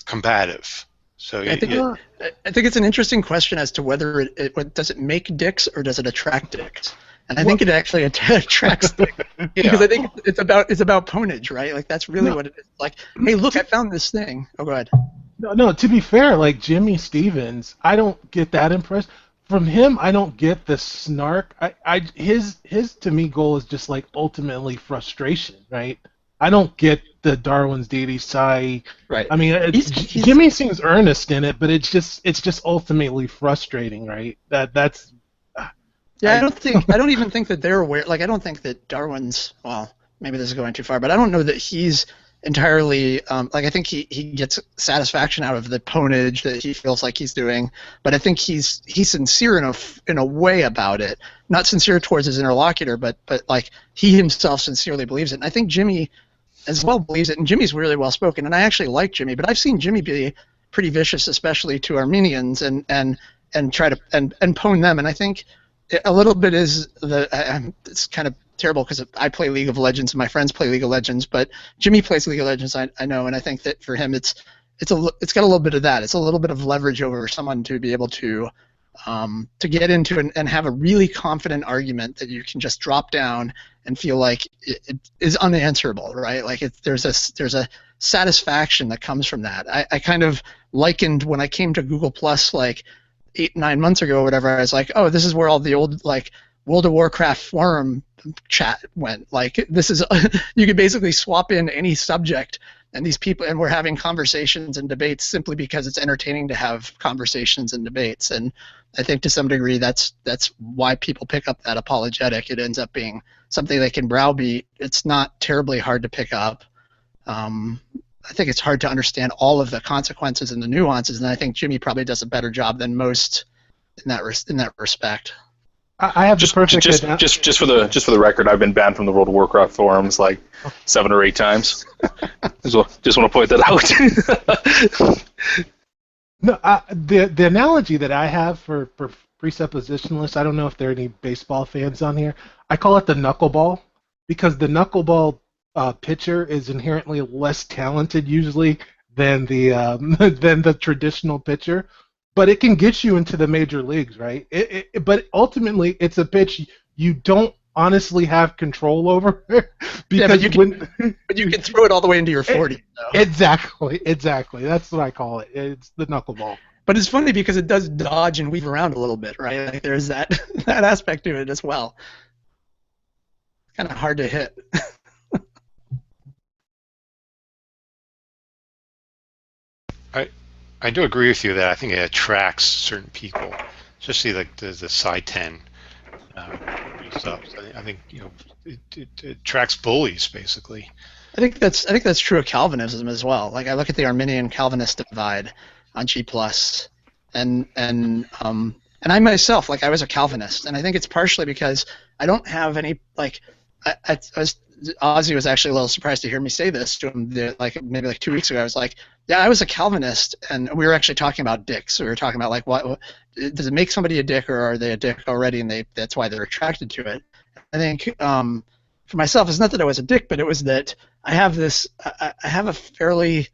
combative. So I think it's an interesting question as to whether it does it make dicks or does it attract dicks. And I think it actually attracts dicks because I think it's about ponage, right? Like that's really what it is. Like, hey, look, I found this thing. Oh, go ahead. No. To be fair, like Jimmy Stevens, I don't get that impression from him. I don't get the snark. His to me goal is just like ultimately frustration, right? I don't get the Darwin's deity side. Right. I mean, Jimmy seems earnest in it, but it's just ultimately frustrating, right? That's. Yeah, I don't even think that they're aware. Like, I don't think that Darwin's. Well, maybe this is going too far, but I don't know that he's entirely. I think he gets satisfaction out of the ponage that he feels like he's doing, but I think he's sincere in a way about it. Not sincere towards his interlocutor, but like he himself sincerely believes it. And I think Jimmy as well believes it, and Jimmy's really well spoken, and I actually like Jimmy, but I've seen Jimmy be pretty vicious, especially to Armenians, and try to and pwn them, and I think a little bit is it's kind of terrible because I play League of Legends and my friends play League of Legends, but Jimmy plays League of Legends, I know, and I think that for him it's got a little bit of that. It's a little bit of leverage over someone to be able to get into and have a really confident argument that you can just drop down and feel like it is unanswerable, right? Like there's a satisfaction that comes from that. I kind of likened when I came to Google Plus like 8-9 months ago or whatever, I was like, oh, this is where all the old like World of Warcraft forum chat went. Like this is you could basically swap in any subject And these people, and we're having conversations and debates simply because it's entertaining to have conversations and debates. And I think to some degree that's why people pick up that apologetic. It ends up being something they can browbeat. It's not terribly hard to pick up. I think it's hard to understand all of the consequences and the nuances, and I think Jimmy probably does a better job than most in that respect. I have just for the record, I've been banned from the World of Warcraft forums like 7 or 8 times. Just want to point that out. No, the analogy that I have for presuppositionalists, I don't know if there are any baseball fans on here. I call it the knuckleball, because the knuckleball pitcher is inherently less talented usually than the traditional pitcher, but it can get you into the major leagues, right? But ultimately, it's a pitch you don't honestly have control over because but you can throw it all the way into your 40s. Exactly. That's what I call it. It's the knuckleball. But it's funny because it does dodge and weave around a little bit, right? Like there's that aspect to it as well. Kind of hard to hit. I do agree with you that I think it attracts certain people, especially like the side 10 subs. I think it attracts bullies basically. I think that's true of Calvinism as well. Like I look at the Arminian Calvinist divide on G+, and I myself, like I was a Calvinist, and I think it's partially because I don't have any like Ozzy was actually a little surprised to hear me say this to him maybe 2 weeks ago. I was like, yeah, I was a Calvinist, and we were actually talking about dicks. We were talking about like what does it make somebody a dick, or are they a dick already, and that's why they're attracted to it. I think for myself, it's not that I was a dick, but it was that I have a fairly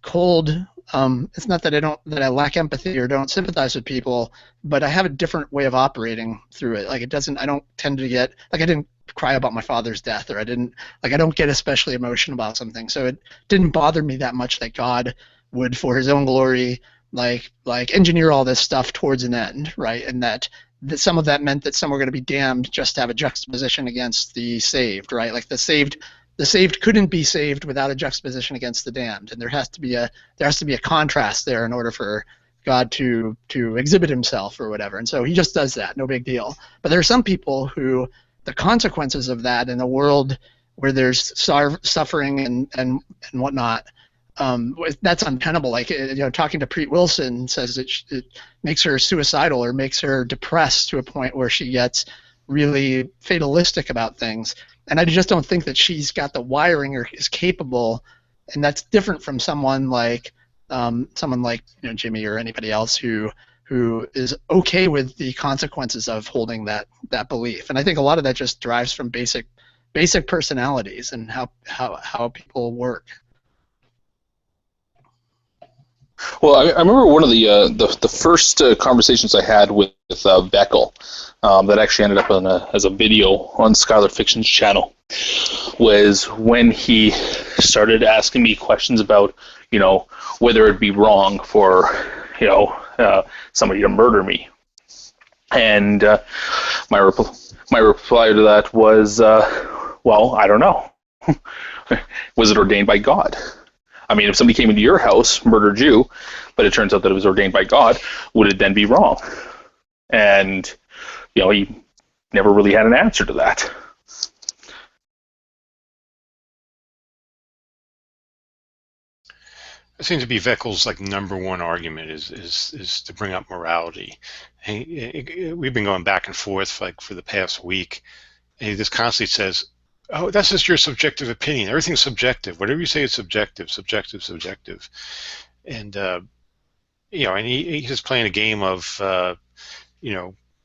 cold. It's not that I lack empathy or don't sympathize with people, but I have a different way of operating through it. Like I don't tend to get like I didn't cry about my father's death, or I don't get especially emotional about something. So it didn't bother me that much that God would, for His own glory, like engineer all this stuff towards an end, right? And that some of that meant that some were going to be damned just to have a juxtaposition against the saved, right? Like the saved couldn't be saved without a juxtaposition against the damned, and there has to be a contrast there in order for God to exhibit Himself or whatever. And so He just does that, no big deal. But there are some people who the consequences of that in a world where there's suffering and whatnot, that's untenable. Like talking to Preet Wilson says it makes her suicidal or makes her depressed to a point where she gets really fatalistic about things. And I just don't think that she's got the wiring or is capable, and that's different from someone like Jimmy or anybody else who is okay with the consequences of holding that belief. And I think a lot of that just derives from basic personalities and how people work. Well, I remember one of the first conversations I had with Beckel that actually ended up as a video on Scholar Fiction's channel was when he started asking me questions about, whether it'd be wrong for, somebody to murder me. And my reply to that was, well, I don't know. Was it ordained by God? I mean, if somebody came into your house, murdered you, but it turns out that it was ordained by God, would it then be wrong? And, he never really had an answer to that. It seems to be Veckel's number one argument is to bring up morality. We've been going back and forth for the past week, and he just constantly says, "Oh, that's just your subjective opinion. Everything's subjective. Whatever you say is subjective. And and he's just playing a game of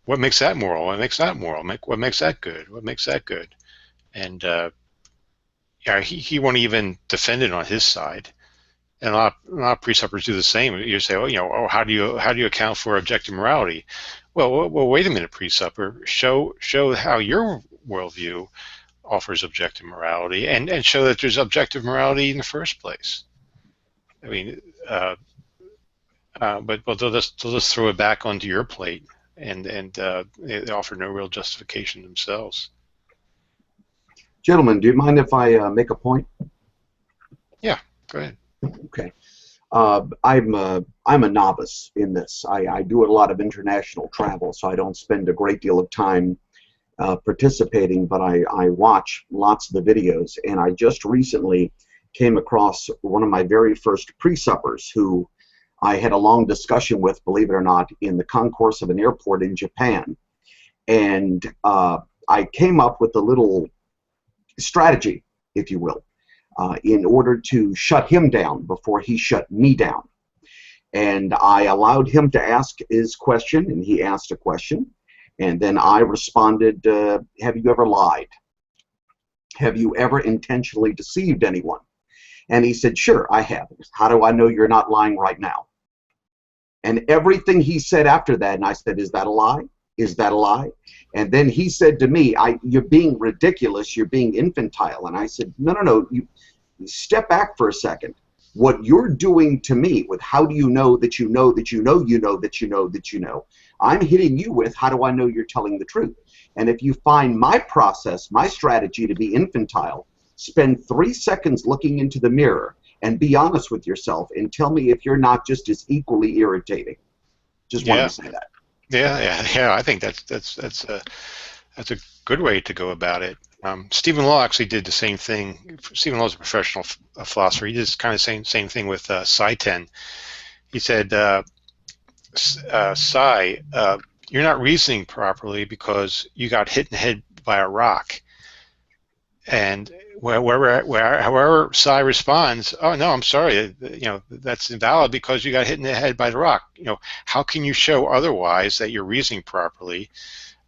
what makes that moral, what makes that moral, what makes that good, what makes that good, and he won't even defend it on his side. And a lot of presuppers do the same. You say, how do you account for objective morality? Well, wait a minute, presupper. Show how your worldview offers objective morality, and show that there's objective morality in the first place. I mean, but they'll just throw it back onto your plate, and they offer no real justification themselves. Gentlemen, do you mind if I make a point? Yeah, go Go ahead. Okay. I'm a novice in this. I do a lot of international travel, so I don't spend a great deal of time participating, but I watch lots of the videos, and I just recently came across one of my very first pre-suppers who I had a long discussion with, believe it or not, in the concourse of an airport in Japan. And I came up with a little strategy, if you will, in order to shut him down before he shut me down. And I allowed him to ask his question, and he asked a question. And then I responded, have you ever lied? Have you ever intentionally deceived anyone? And he said, sure, I have. How do I know you're not lying right now? And everything he said after that, and I said, is that a lie? Is that a lie? And then he said to me, you're being ridiculous, you're being infantile. And I said, no, you step back for a second. What you're doing to me with how do you know that you know that you know you know that you know that you know, I'm hitting you with how do I know you're telling the truth? And if you find my process, my strategy to be infantile, spend 3 seconds looking into the mirror and be honest with yourself and tell me if you're not just as equally irritating. Just wanted to say that. Yeah. I think that's a good way to go about it. Stephen Law actually did the same thing. Stephen Law is a professional philosopher. He did kind of same thing with Sai-Ten. He said, Sai, you're not reasoning properly because you got hit in the head by a rock. And however Sai responds, oh no, I'm sorry, that's invalid because you got hit in the head by the rock. How can you show otherwise that you're reasoning properly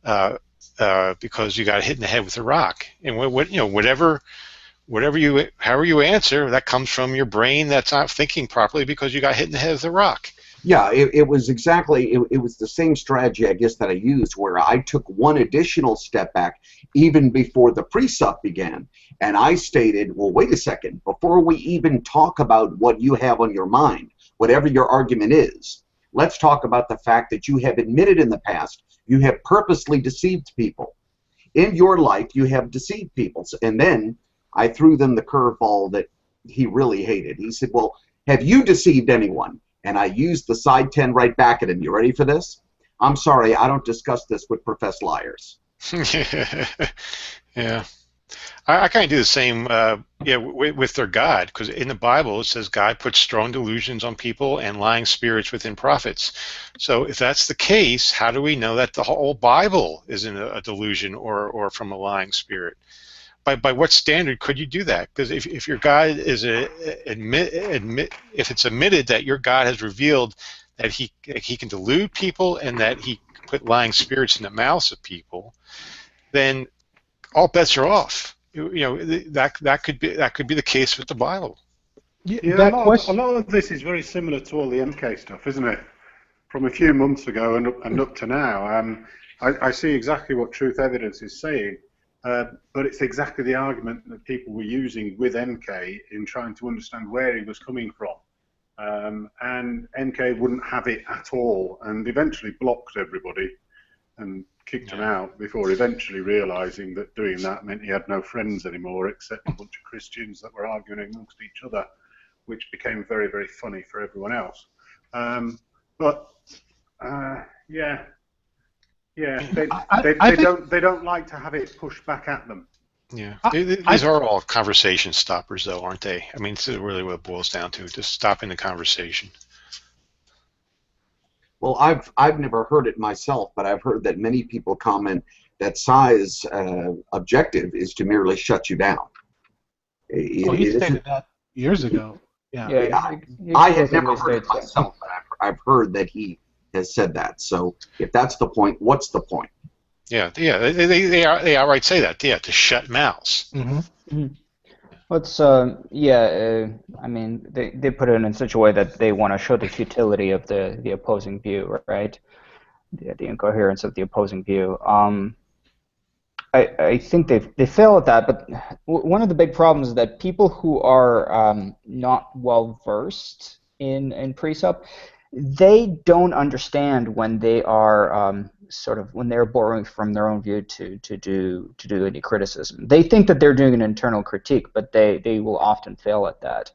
because you got hit in the head with a rock? And however you answer, that comes from your brain that's not thinking properly because you got hit in the head with a rock. Yeah, it was exactly, it was the same strategy, I guess, that I used, where I took one additional step back even before the pre-sup began. And I stated, well, wait a second, before we even talk about what you have on your mind, whatever your argument is, let's talk about the fact that you have admitted in the past you have purposely deceived people. In your life, you have deceived people. And then I threw them the curveball that he really hated. He said, well, have you deceived anyone? And I used the Sai-Ten right back at him. You ready for this? I'm sorry, I don't discuss this with professed liars. Yeah. I kind of do the same with their God, because in the Bible it says God puts strong delusions on people and lying spirits within prophets. So if that's the case, how do we know that the whole Bible isn't a delusion or from a lying spirit? By what standard could you do that? Because if your God is if it's admitted that your God has revealed that he can delude people and that he put lying spirits in the mouths of people, then all bets are off. That could be the case with the Bible. Yeah, a lot of this is very similar to all the MK stuff, isn't it? From a few months ago and up to now, I see exactly what Truth Evidence is saying. But it's exactly the argument that people were using with MK in trying to understand where he was coming from. And MK wouldn't have it at all and eventually blocked everybody and kicked him out before eventually realising that doing that meant he had no friends anymore except a bunch of Christians that were arguing amongst each other, which became very, very funny for everyone else. They don't like to have it pushed back at them. Yeah, these are all conversation stoppers, though, aren't they? I mean, it's really what it boils down to, just stopping the conversation. Well, I've never heard it myself, but I've heard that many people comment that Sai's objective is to merely shut you down. He stated that years ago. Yeah. I have never heard it myself, but I've heard that he has said that. So if that's the point, what's the point? Yeah, they outright say that. Yeah, to shut mouths. Mm-hmm. Mm-hmm. I mean, they put it in such a way that they want to show the futility of the opposing view, right? The incoherence of the opposing view. I think they fail at that, but one of the big problems is that people who are not well versed in precept, they don't understand when they are when they're borrowing from their own view to do any criticism. They think that they're doing an internal critique, but they will often fail at that.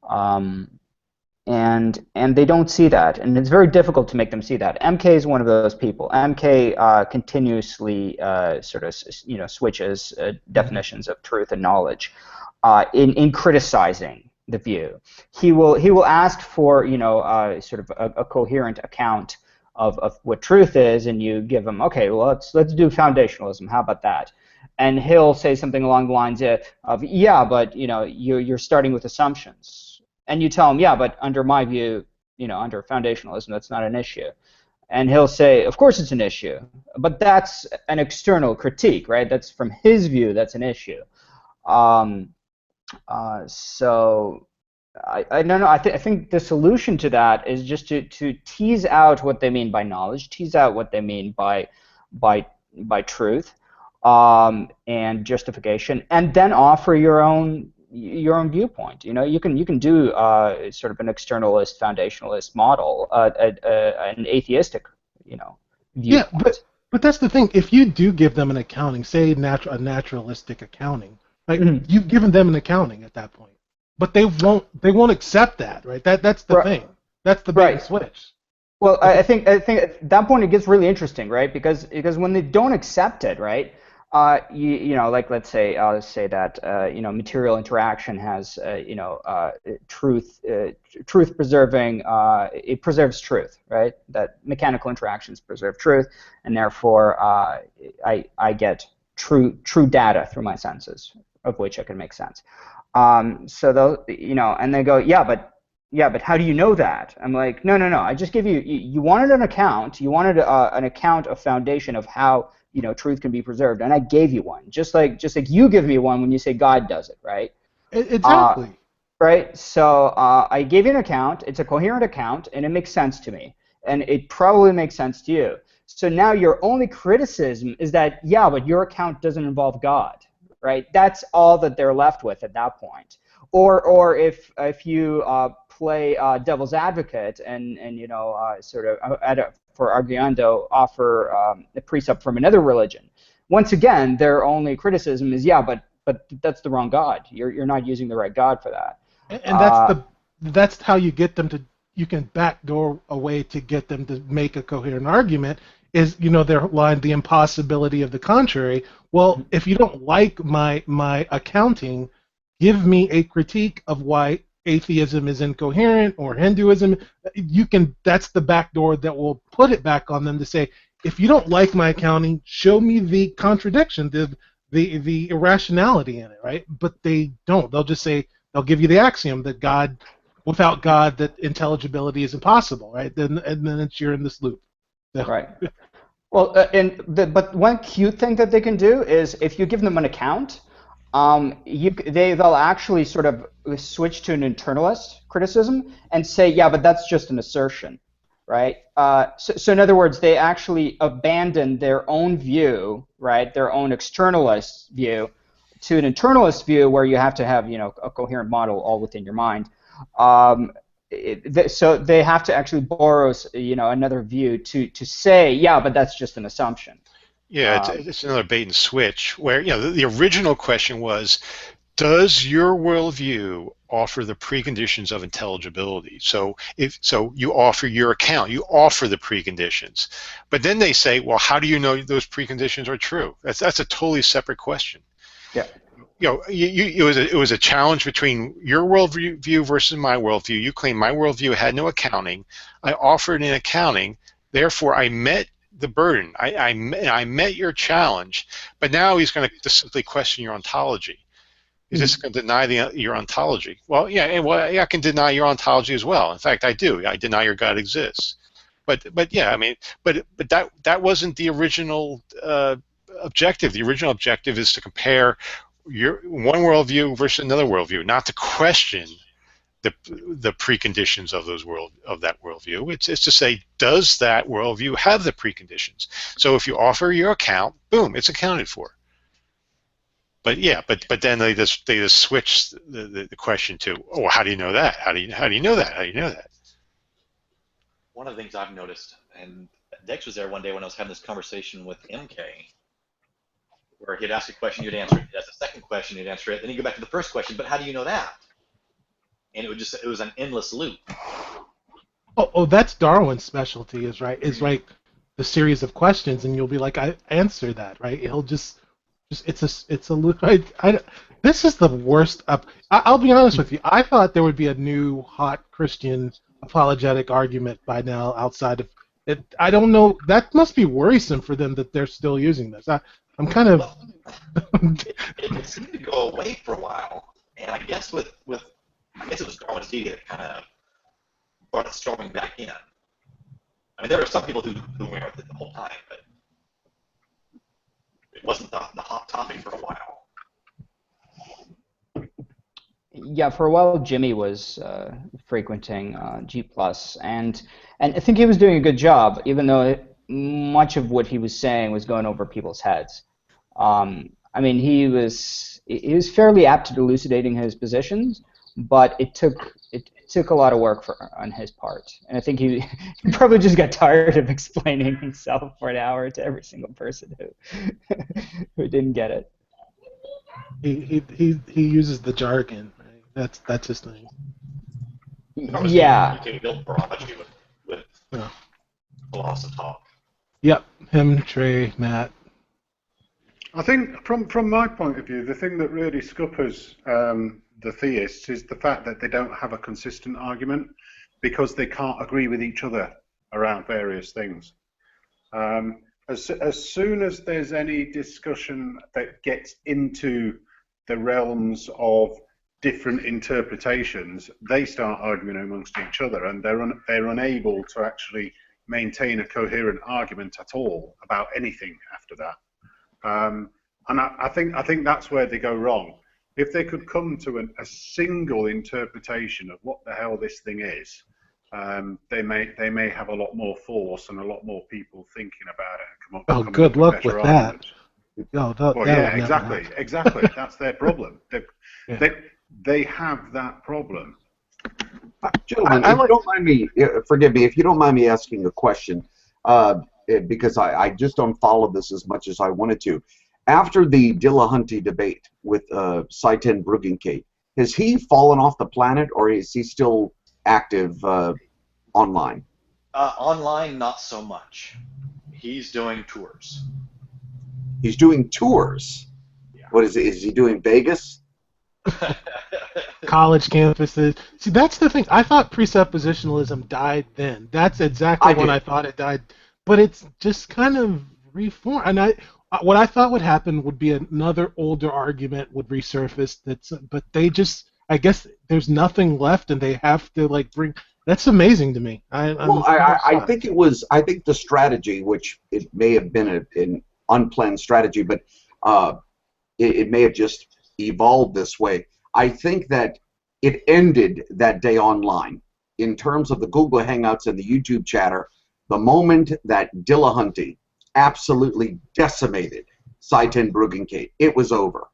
And they don't see that, and it's very difficult to make them see that. MK is one of those people. MK continuously switches definitions of truth and knowledge in criticizing the view. He will ask for sort of a coherent account of what truth is, and you give him, okay, well let's do foundationalism. How about that? And he'll say something along the lines of yeah, but you're starting with assumptions. And you tell him, yeah, but under my view, under foundationalism, that's not an issue. And he'll say, of course it's an issue, but that's an external critique, right? That's from his view, that's an issue. So I don't know. I think the solution to that is just to tease out what they mean by knowledge, tease out what they mean by truth and justification, and then offer your own viewpoint. You can do sort of an externalist, foundationalist model, an atheistic, viewpoint. Yeah, but that's the thing. If you do give them an accounting, say a naturalistic accounting, like you've given them an accounting at that point, but they won't accept that, right? That's the thing. That's the big switch. Well, I think at that point it gets really interesting, right? Because when they don't accept it, right? Like let's say that material interaction has truth preserving, it preserves truth, right? That mechanical interactions preserve truth, and therefore I get true data through my senses, of which I can make sense. So they'll and they go, yeah, but how do you know that? I'm like, no. I just give you wanted an account. You wanted an account of foundation of how truth can be preserved, and I gave you one. Just like you give me one when you say God does it, right? Exactly. Right. So I gave you an account. It's a coherent account, and it makes sense to me, and it probably makes sense to you. So now your only criticism is that but your account doesn't involve God, right? That's all that they're left with at that point. Or if you play devil's advocate and sort of for arguendo offer a precept from another religion, once again their only criticism is but that's the wrong God. You're not using the right God for that. And that's how you get them to. You can backdoor a way to get them to make a coherent argument. Is their line, the impossibility of the contrary. Well, if you don't like my accounting, give me a critique of why atheism is incoherent or Hinduism. That's the back door that will put it back on them to say, if you don't like my accounting, show me the contradiction, the irrationality in it, right? But they don't. They'll just say, they'll give you the axiom that without God, that intelligibility is impossible, right? And then you're in this loop. So. Right. Well, but one cute thing that they can do is if you give them an account, they'll actually sort of switch to an internalist criticism and say, but that's just an assertion, right? So in other words, they actually abandon their own view, right, their own externalist view, to an internalist view where you have to have a coherent model all within your mind. So they have to actually borrow another view to say, but that's just an assumption. Yeah, it's another bait and switch where the original question was, does your worldview offer the preconditions of intelligibility? So you offer your account, you offer the preconditions, but then they say, well, how do you know those preconditions are true? That's a totally separate question. Yeah. It was a challenge between your worldview versus my worldview. You claim my worldview had no accounting. I offered an accounting, therefore I met the burden. I met your challenge, but now he's going to simply question your ontology. He's just going to deny your ontology. Well, I can deny your ontology as well. In fact, I do. I deny your God exists. But that wasn't the original objective. The original objective is to compare your one worldview versus another worldview, not to question the preconditions of that worldview. It's to say, does that worldview have the preconditions? So if you offer your account, boom, it's accounted for. But then they just switch the question to, oh, how do you know that? How do you know that? How do you know that? One of the things I've noticed, and Dex was there one day when I was having this conversation with MK, where he'd ask a question, you'd answer it. He'd ask the second question, you'd answer it. Then he'd go back to the first question, but how do you know that? and it was an endless loop. Oh, that's Darwin's specialty, is like the series of questions, and you'll be like, I answer that, right? He'll just it's a loop. This is the worst. I'll be honest with you. I thought there would be a new hot Christian apologetic argument by now outside of it. I don't know. That must be worrisome for them that they're still using this. I'm kind of. Well, it seemed to go away for a while, and I guess with I guess it was Darwin's deity that kind of brought it storming back in. I mean, there were some people who were with it the whole time, but it wasn't the hot topic for a while. Yeah, for a while Jimmy was frequenting G+, and I think he was doing a good job, even though much of what he was saying was going over people's heads. I mean, he was fairly apt at elucidating his positions, but it took a lot of work on his part, and I think he probably just got tired of explaining himself for an hour to every single person who didn't get it. He uses the jargon, right? That's his thing. Yeah. You can build barrage with philosophy talk. Yep, him, Trey, Matt. I think from my point of view, the thing that really scuppers the theists is the fact that they don't have a consistent argument because they can't agree with each other around various things. As soon as there's any discussion that gets into the realms of different interpretations, they start arguing amongst each other, and they're unable to actually maintain a coherent argument at all about anything after that. And I think that's where they go wrong. If they could come to a single interpretation of what the hell this thing is, they may have a lot more force and a lot more people thinking about it. And come up good with luck with arguments. that. Well, yeah, exactly. That's their problem. They have that problem. Gentlemen, if you don't mind me, forgive me, if you don't mind me asking a question, because I just don't follow this as much as I wanted to. After the Dillahunty debate with Saiten Bruggencate, has he fallen off the planet, or is he still active online? Online, not so much. He's doing tours. He's doing tours? Yeah. What is he doing, Vegas? College campuses. See, that's the thing. I thought presuppositionalism died then. That's exactly when I thought it died. But it's just kind of reformed. And what I thought would happen would be another older argument would resurface. But they just, I guess, there's nothing left, and they have to bring. That's amazing to me. I think it was. I think the strategy, which it may have been an unplanned strategy, but it may have just evolved this way. I think that it ended that day online in terms of the Google Hangouts and the YouTube chatter. The moment that Dillahunty absolutely decimated Saiten Bruggencate, it was over.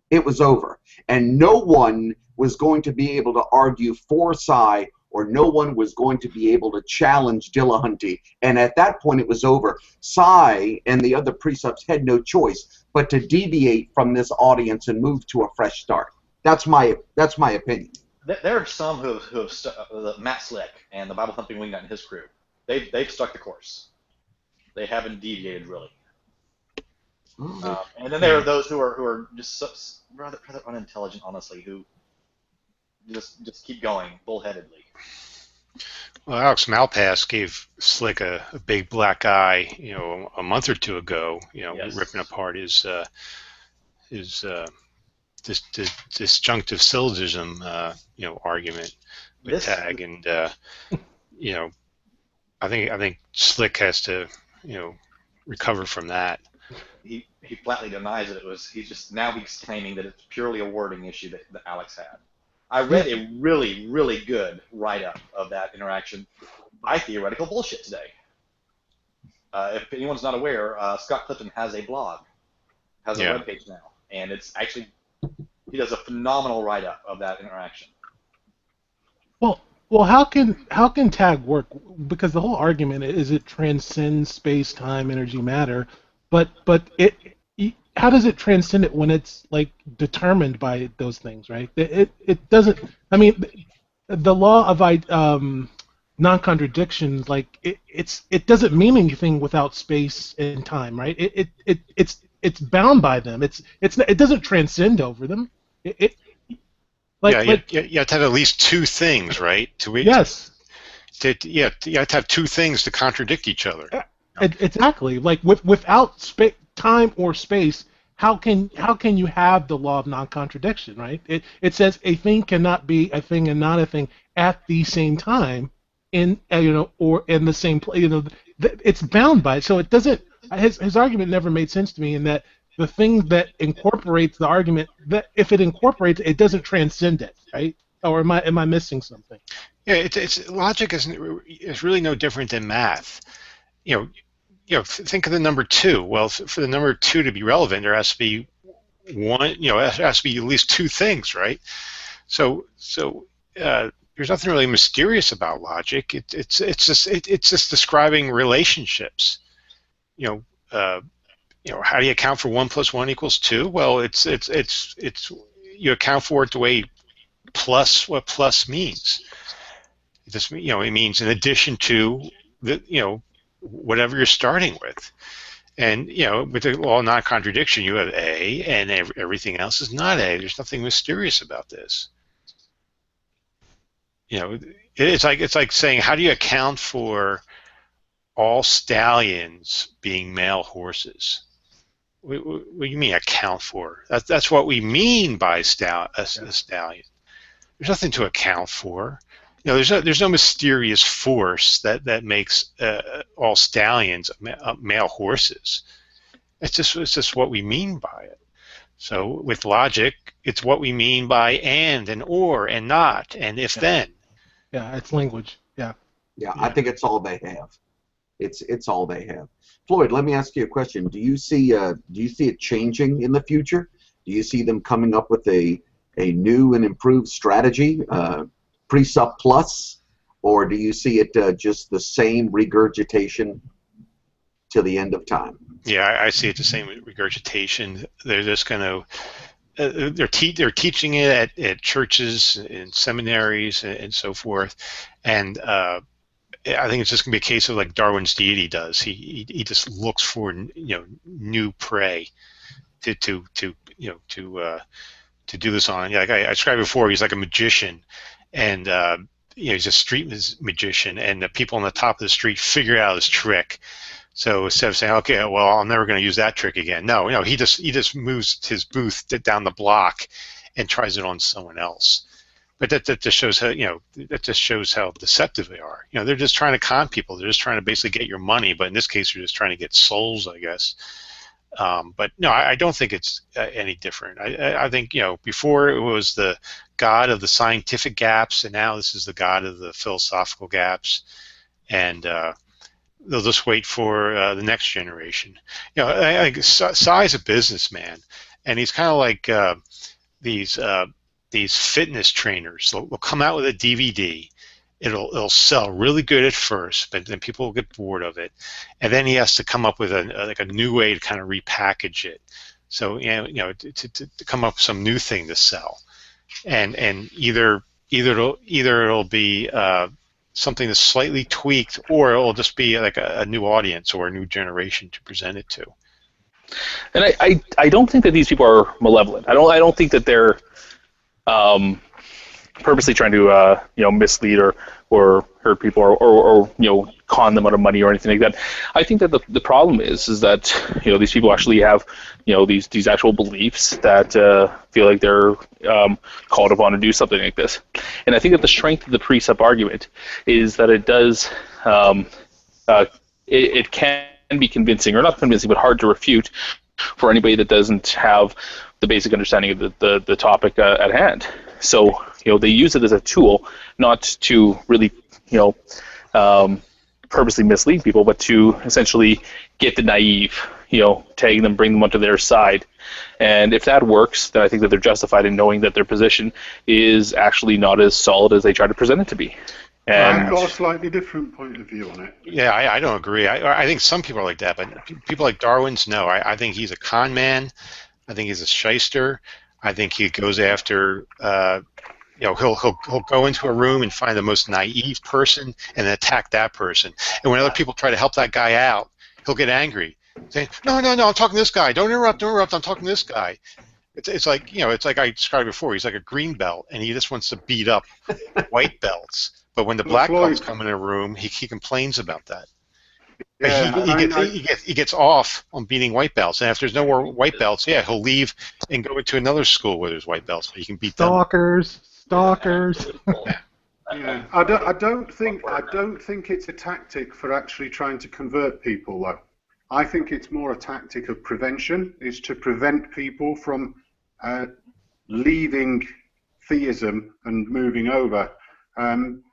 It was over. And no one was going to be able to argue for Sai, or no one was going to be able to challenge Dillahunty. And at that point, it was over. Sai and the other precepts had no choice but to deviate from this audience and move to a fresh start. That's my opinion. There are some who have Matt Slick and the Bible Thumping Wingnut and his crew. They've stuck the course. They haven't deviated really. And then there are those who are just rather unintelligent, honestly, who just keep going bullheadedly. Well, Alex Malpass gave Slick a big black eye, a month or two ago, Yes. ripping apart his disjunctive syllogism, argument with Tag, and I think Slick has to, recover from that. He flatly denies that it was. He's claiming that it's purely a wording issue that Alex had. I read a really, really good write-up of that interaction by Theoretical Bullshit today. If anyone's not aware, Scott Clifton has a blog, has a webpage now, and it's actually, he does a phenomenal write-up of that interaction. Well, how can Tag work? Because the whole argument is it transcends space, time, energy, matter, but how does it transcend it when it's determined by those things, right? It doesn't. I mean, the law of non-contradiction, like it doesn't mean anything without space and time, right? It's bound by them. It doesn't transcend over them. It Yeah, like you have to have at least two things, right? yes. You have to have two things to contradict each other. Exactly. Like without time or space, how can you have the law of non-contradiction, right? It says a thing cannot be a thing and not a thing at the same time, in or in the same place. It's bound by it. So it doesn't. His argument never made sense to me in that the thing that incorporates the argument, that if it incorporates it, doesn't transcend it, right? Or am I missing something? Yeah, it's logic is really no different than math. Think of the number 2. Well, for the number 2 to be relevant, there has to be one. There has to be at least two things, right? So there's nothing really mysterious about logic. It's just describing relationships. How do you account for 1 + 1 = 2? Well, it's you account for it the way what plus means. It means in addition to whatever you're starting with. And with the law of non-contradiction, you have A, and everything else is not A. There's nothing mysterious about this. It's like saying, how do you account for all stallions being male horses? What do you mean account for? That's what we mean by a stallion. There's nothing to account for. There's no mysterious force that makes all stallions male horses. It's just what we mean by it. So with logic, it's what we mean by and or and not and if then. Yeah, it's language. Yeah. Yeah, I think it's all they have. It's all they have. Floyd, let me ask you a question. Do you see it changing in the future? Do you see them coming up with a new and improved strategy, Precept Plus, or do you see it just the same regurgitation to the end of time? Yeah, I see it the same regurgitation. They're just going to they're teaching it at churches and seminaries and so forth, and I think it's just going to be a case of like Darwin's deity does. He just looks for new prey to do this on. Like I described before, he's like a magician, and he's a street magician, and the people on the top of the street figure out his trick. So instead of saying, okay, well, I'm never going to use that trick again, no, he just moves his booth down the block and tries it on someone else. But that just shows how deceptive they are. They're just trying to con people. They're just trying to basically get your money. But in this case, they're just trying to get souls, I guess. But no, I don't think it's any different. I think before it was the god of the scientific gaps, and now this is the god of the philosophical gaps, and they'll just wait for the next generation. Sai's a businessman, and he's kind of like these fitness trainers. They'll come out with a DVD. It'll sell really good at first, but then people will get bored of it, and then he has to come up with a new way to kind of repackage it. So to come up with some new thing to sell, and either it'll be something that's slightly tweaked, or it'll just be like a new audience or a new generation to present it to. And I don't think that these people are malevolent. I don't think that they're purposely trying to mislead or hurt people or con them out of money or anything like that. I think that the problem is that these people actually have these actual beliefs that feel like they're called upon to do something like this. And I think that the strength of the precept argument is that it does it can be convincing, or not convincing, but hard to refute for anybody that doesn't have the basic understanding of the topic at hand. So they use it as a tool, not to really purposely mislead people, but to essentially get the naive, tag them, bring them onto their side. And if that works, then I think that they're justified in knowing that their position is actually not as solid as they try to present it to be. And I've got a slightly different point of view on it. Yeah, I don't agree. I think some people are like that, but people like Darwin's, no. I think he's a con man. I think he's a shyster. I think he goes after he'll go into a room and find the most naive person and attack that person. And when other people try to help that guy out, he'll get angry, saying, "No, no, no! I'm talking to this guy. Don't interrupt! Don't interrupt! I'm talking to this guy." It's like it's like I described before. He's like a green belt, and he just wants to beat up white belts. But when the black belts come in a room, he complains about that. Yeah, He gets off on beating white belts, and if there's no more white belts, yeah, he'll leave and go into another school where there's white belts, so he can beat them. Stalkers. Yeah, I don't think it's a tactic for actually trying to convert people, though. I think it's more a tactic of prevention, is to prevent people from leaving theism and moving over.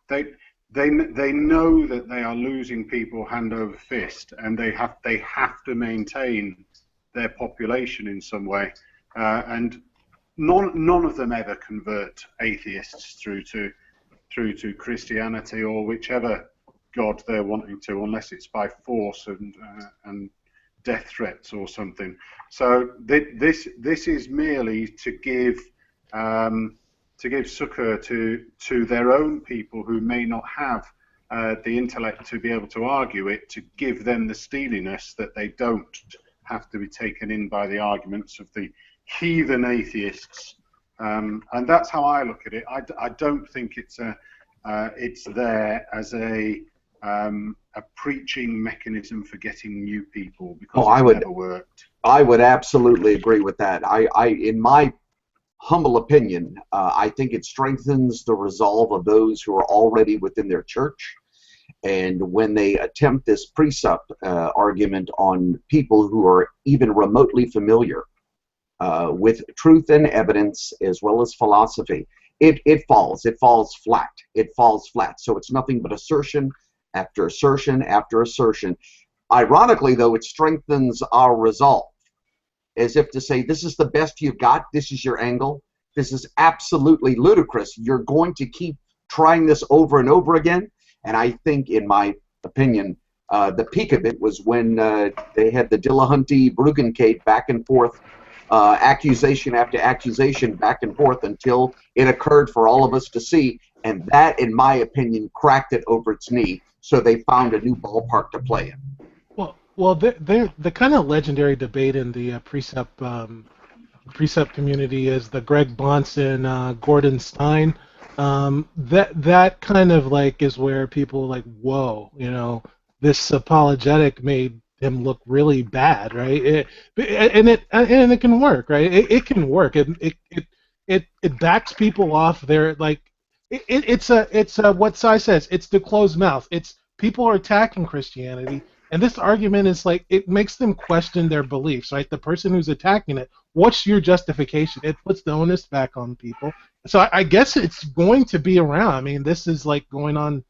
They know that they are losing people hand over fist, and they have to maintain their population in some way. And none of them ever convert atheists through to Christianity or whichever God they're wanting to, unless it's by force and death threats or something. So this is merely to give succor to their own people who may not have the intellect to be able to argue it, to give them the steeliness that they don't have to be taken in by the arguments of the heathen atheists. And that's how I look at it. I don't think it's there as a preaching mechanism for getting new people, because it's never worked. I would absolutely agree with that. In my humble opinion, I think it strengthens the resolve of those who are already within their church. And when they attempt this precept argument on people who are even remotely familiar with truth and evidence as well as philosophy, it falls flat. It falls flat. So it's nothing but assertion after assertion after assertion. Ironically, though, it strengthens our resolve, as if to say, this is the best you've got, this is your angle, this is absolutely ludicrous, you're going to keep trying this over and over again. And I think, in my opinion, the peak of it was when they had the Dillahunty-Bruggencate back and forth, accusation after accusation back and forth, until it occurred for all of us to see, and that, in my opinion, cracked it over its knee, so they found a new ballpark to play in. Well, the kind of legendary debate in the precept community is the Greg Bonson, Gordon Stein. That kind of like is where people are like, whoa, this apologetic made him look really bad, right? And it can work, right? It can work. It backs people off their like. It's what Sai says. It's the closed mouth. It's people are attacking Christianity, and this argument is like it makes them question their beliefs, right? The person who's attacking it, what's your justification? It puts the onus back on people. So I guess it's going to be around. I mean, this is like going on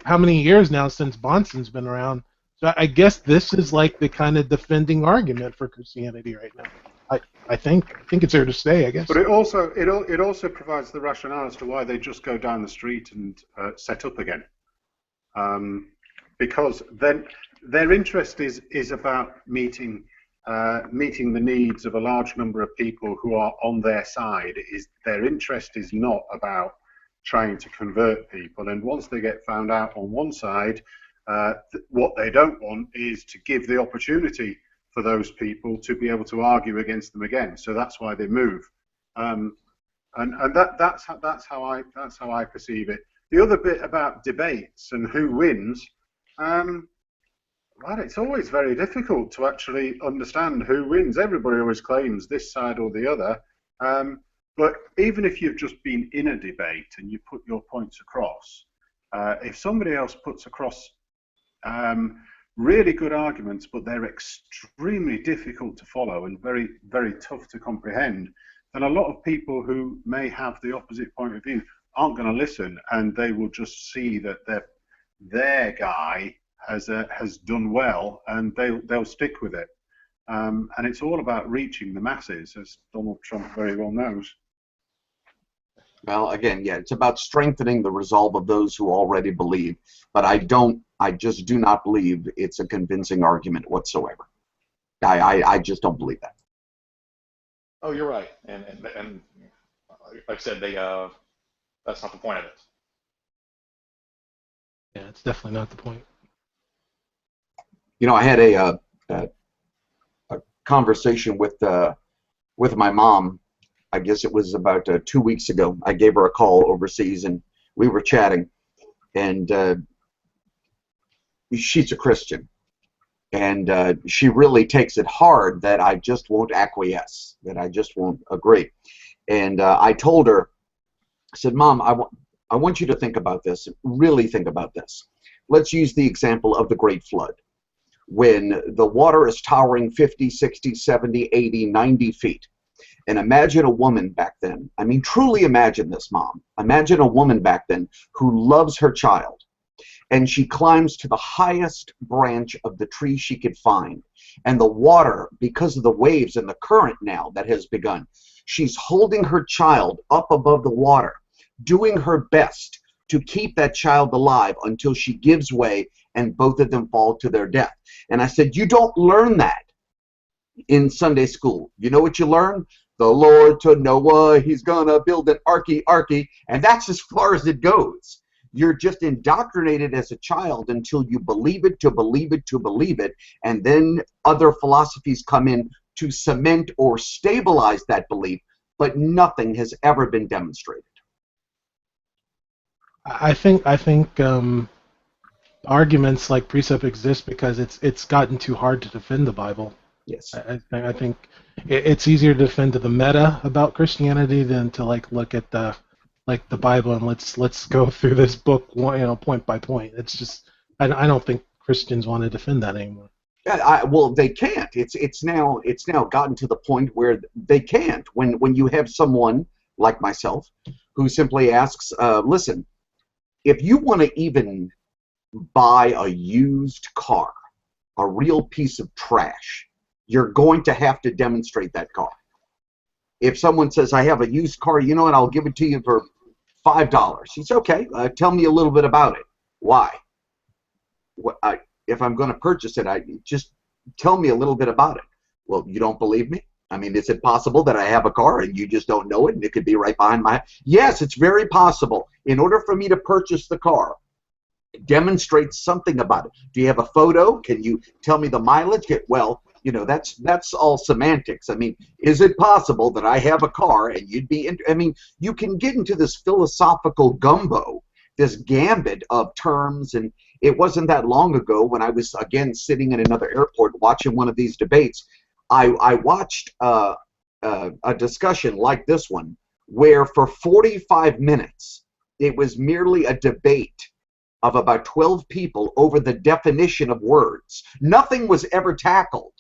how many years now since Bonson's been around. So I guess this is like the kind of defending argument for Christianity right now. I think it's here to stay, I guess. But it also provides the rationale as to why they just go down the street and set up again, because then their interest is about meeting the needs of a large number of people who are on their side. Their interest is not about trying to convert people, and once they get found out on one side, what they don't want is to give the opportunity for those people to be able to argue against them again. So that's why they move, and that's how I perceive it. The other bit about debates and who wins, well, it's always very difficult to actually understand who wins. Everybody always claims this side or the other, but even if you've just been in a debate and you put your points across, if somebody else puts across really good arguments, but they're extremely difficult to follow and very, very tough to comprehend, then a lot of people who may have the opposite point of view aren't going to listen, and they will just see that their guy has done well, and they'll stick with it. And it's all about reaching the masses, as Donald Trump very well knows. Well, again, yeah, it's about strengthening the resolve of those who already believe, but I just do not believe it's a convincing argument whatsoever. I just don't believe that. Oh, you're right, and like I said, That's not the point of it. Yeah, it's definitely not the point. You know, I had a conversation with my mom. I guess it was about 2 weeks ago. I gave her a call overseas, and we were chatting. And she's a Christian, and she really takes it hard that I just won't acquiesce, that I just won't agree. And I told her, I said, Mom, I want you to think about this, really think about this. Let's use the example of the Great Flood. When the water is towering 50, 60, 70, 80, 90 feet. And imagine a woman back then. I mean, truly imagine this, Mom. Imagine a woman back then who loves her child. And she climbs to the highest branch of the tree she could find. And the water, because of the waves and the current now that has begun, she's holding her child up above the water, doing her best to keep that child alive until she gives way and both of them fall to their death. And I said, you don't learn that in Sunday school. You know what you learn? The Lord to Noah, he's gonna build an arky, and that's as far as it goes. You're just indoctrinated as a child until you believe it, to believe it, to believe it, and then other philosophies come in to cement or stabilize that belief, but nothing has ever been demonstrated. I think arguments like precept exist because it's gotten too hard to defend the Bible. Yes. I think it's easier to defend the meta about Christianity than to look at the Bible and let's go through this book point by point. It's just I don't think Christians want to defend that anymore. Yeah, well, they can't. It's now gotten to the point where they can't. When you have someone like myself who simply asks, listen, if you want to even buy a used car, a real piece of trash, you're going to have to demonstrate that car. If someone says, I have a used car, you know what, I'll give it to you for $5. It's okay. Tell me a little bit about it. Why? If I'm going to purchase it, just tell me a little bit about it. Well, you don't believe me? I mean, is it possible that I have a car and you just don't know it and it could be right behind my house? Yes, it's very possible. In order for me to purchase the car, demonstrate something about it. Do you have a photo? Can you tell me the mileage? Well, that's all semantics. I mean, is it possible that I have a car and you'd be I mean, you can get into this philosophical gumbo, this gambit of terms, and it wasn't that long ago when I was, again, sitting in another airport watching one of these debates. I watched a discussion like this one where for 45 minutes it was merely a debate of about 12 people over the definition of words. Nothing was ever tackled.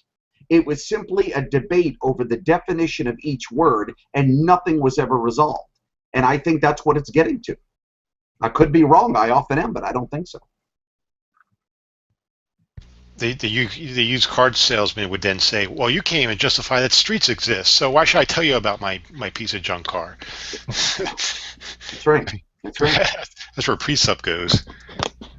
It was simply a debate over the definition of each word, and nothing was ever resolved. And I think that's what it's getting to. I could be wrong. I often am, but I don't think so. The used car salesman would then say, well, you can't even justify that streets exist, so why should I tell you about my piece of junk car? That's right. That's right. That's where precept goes.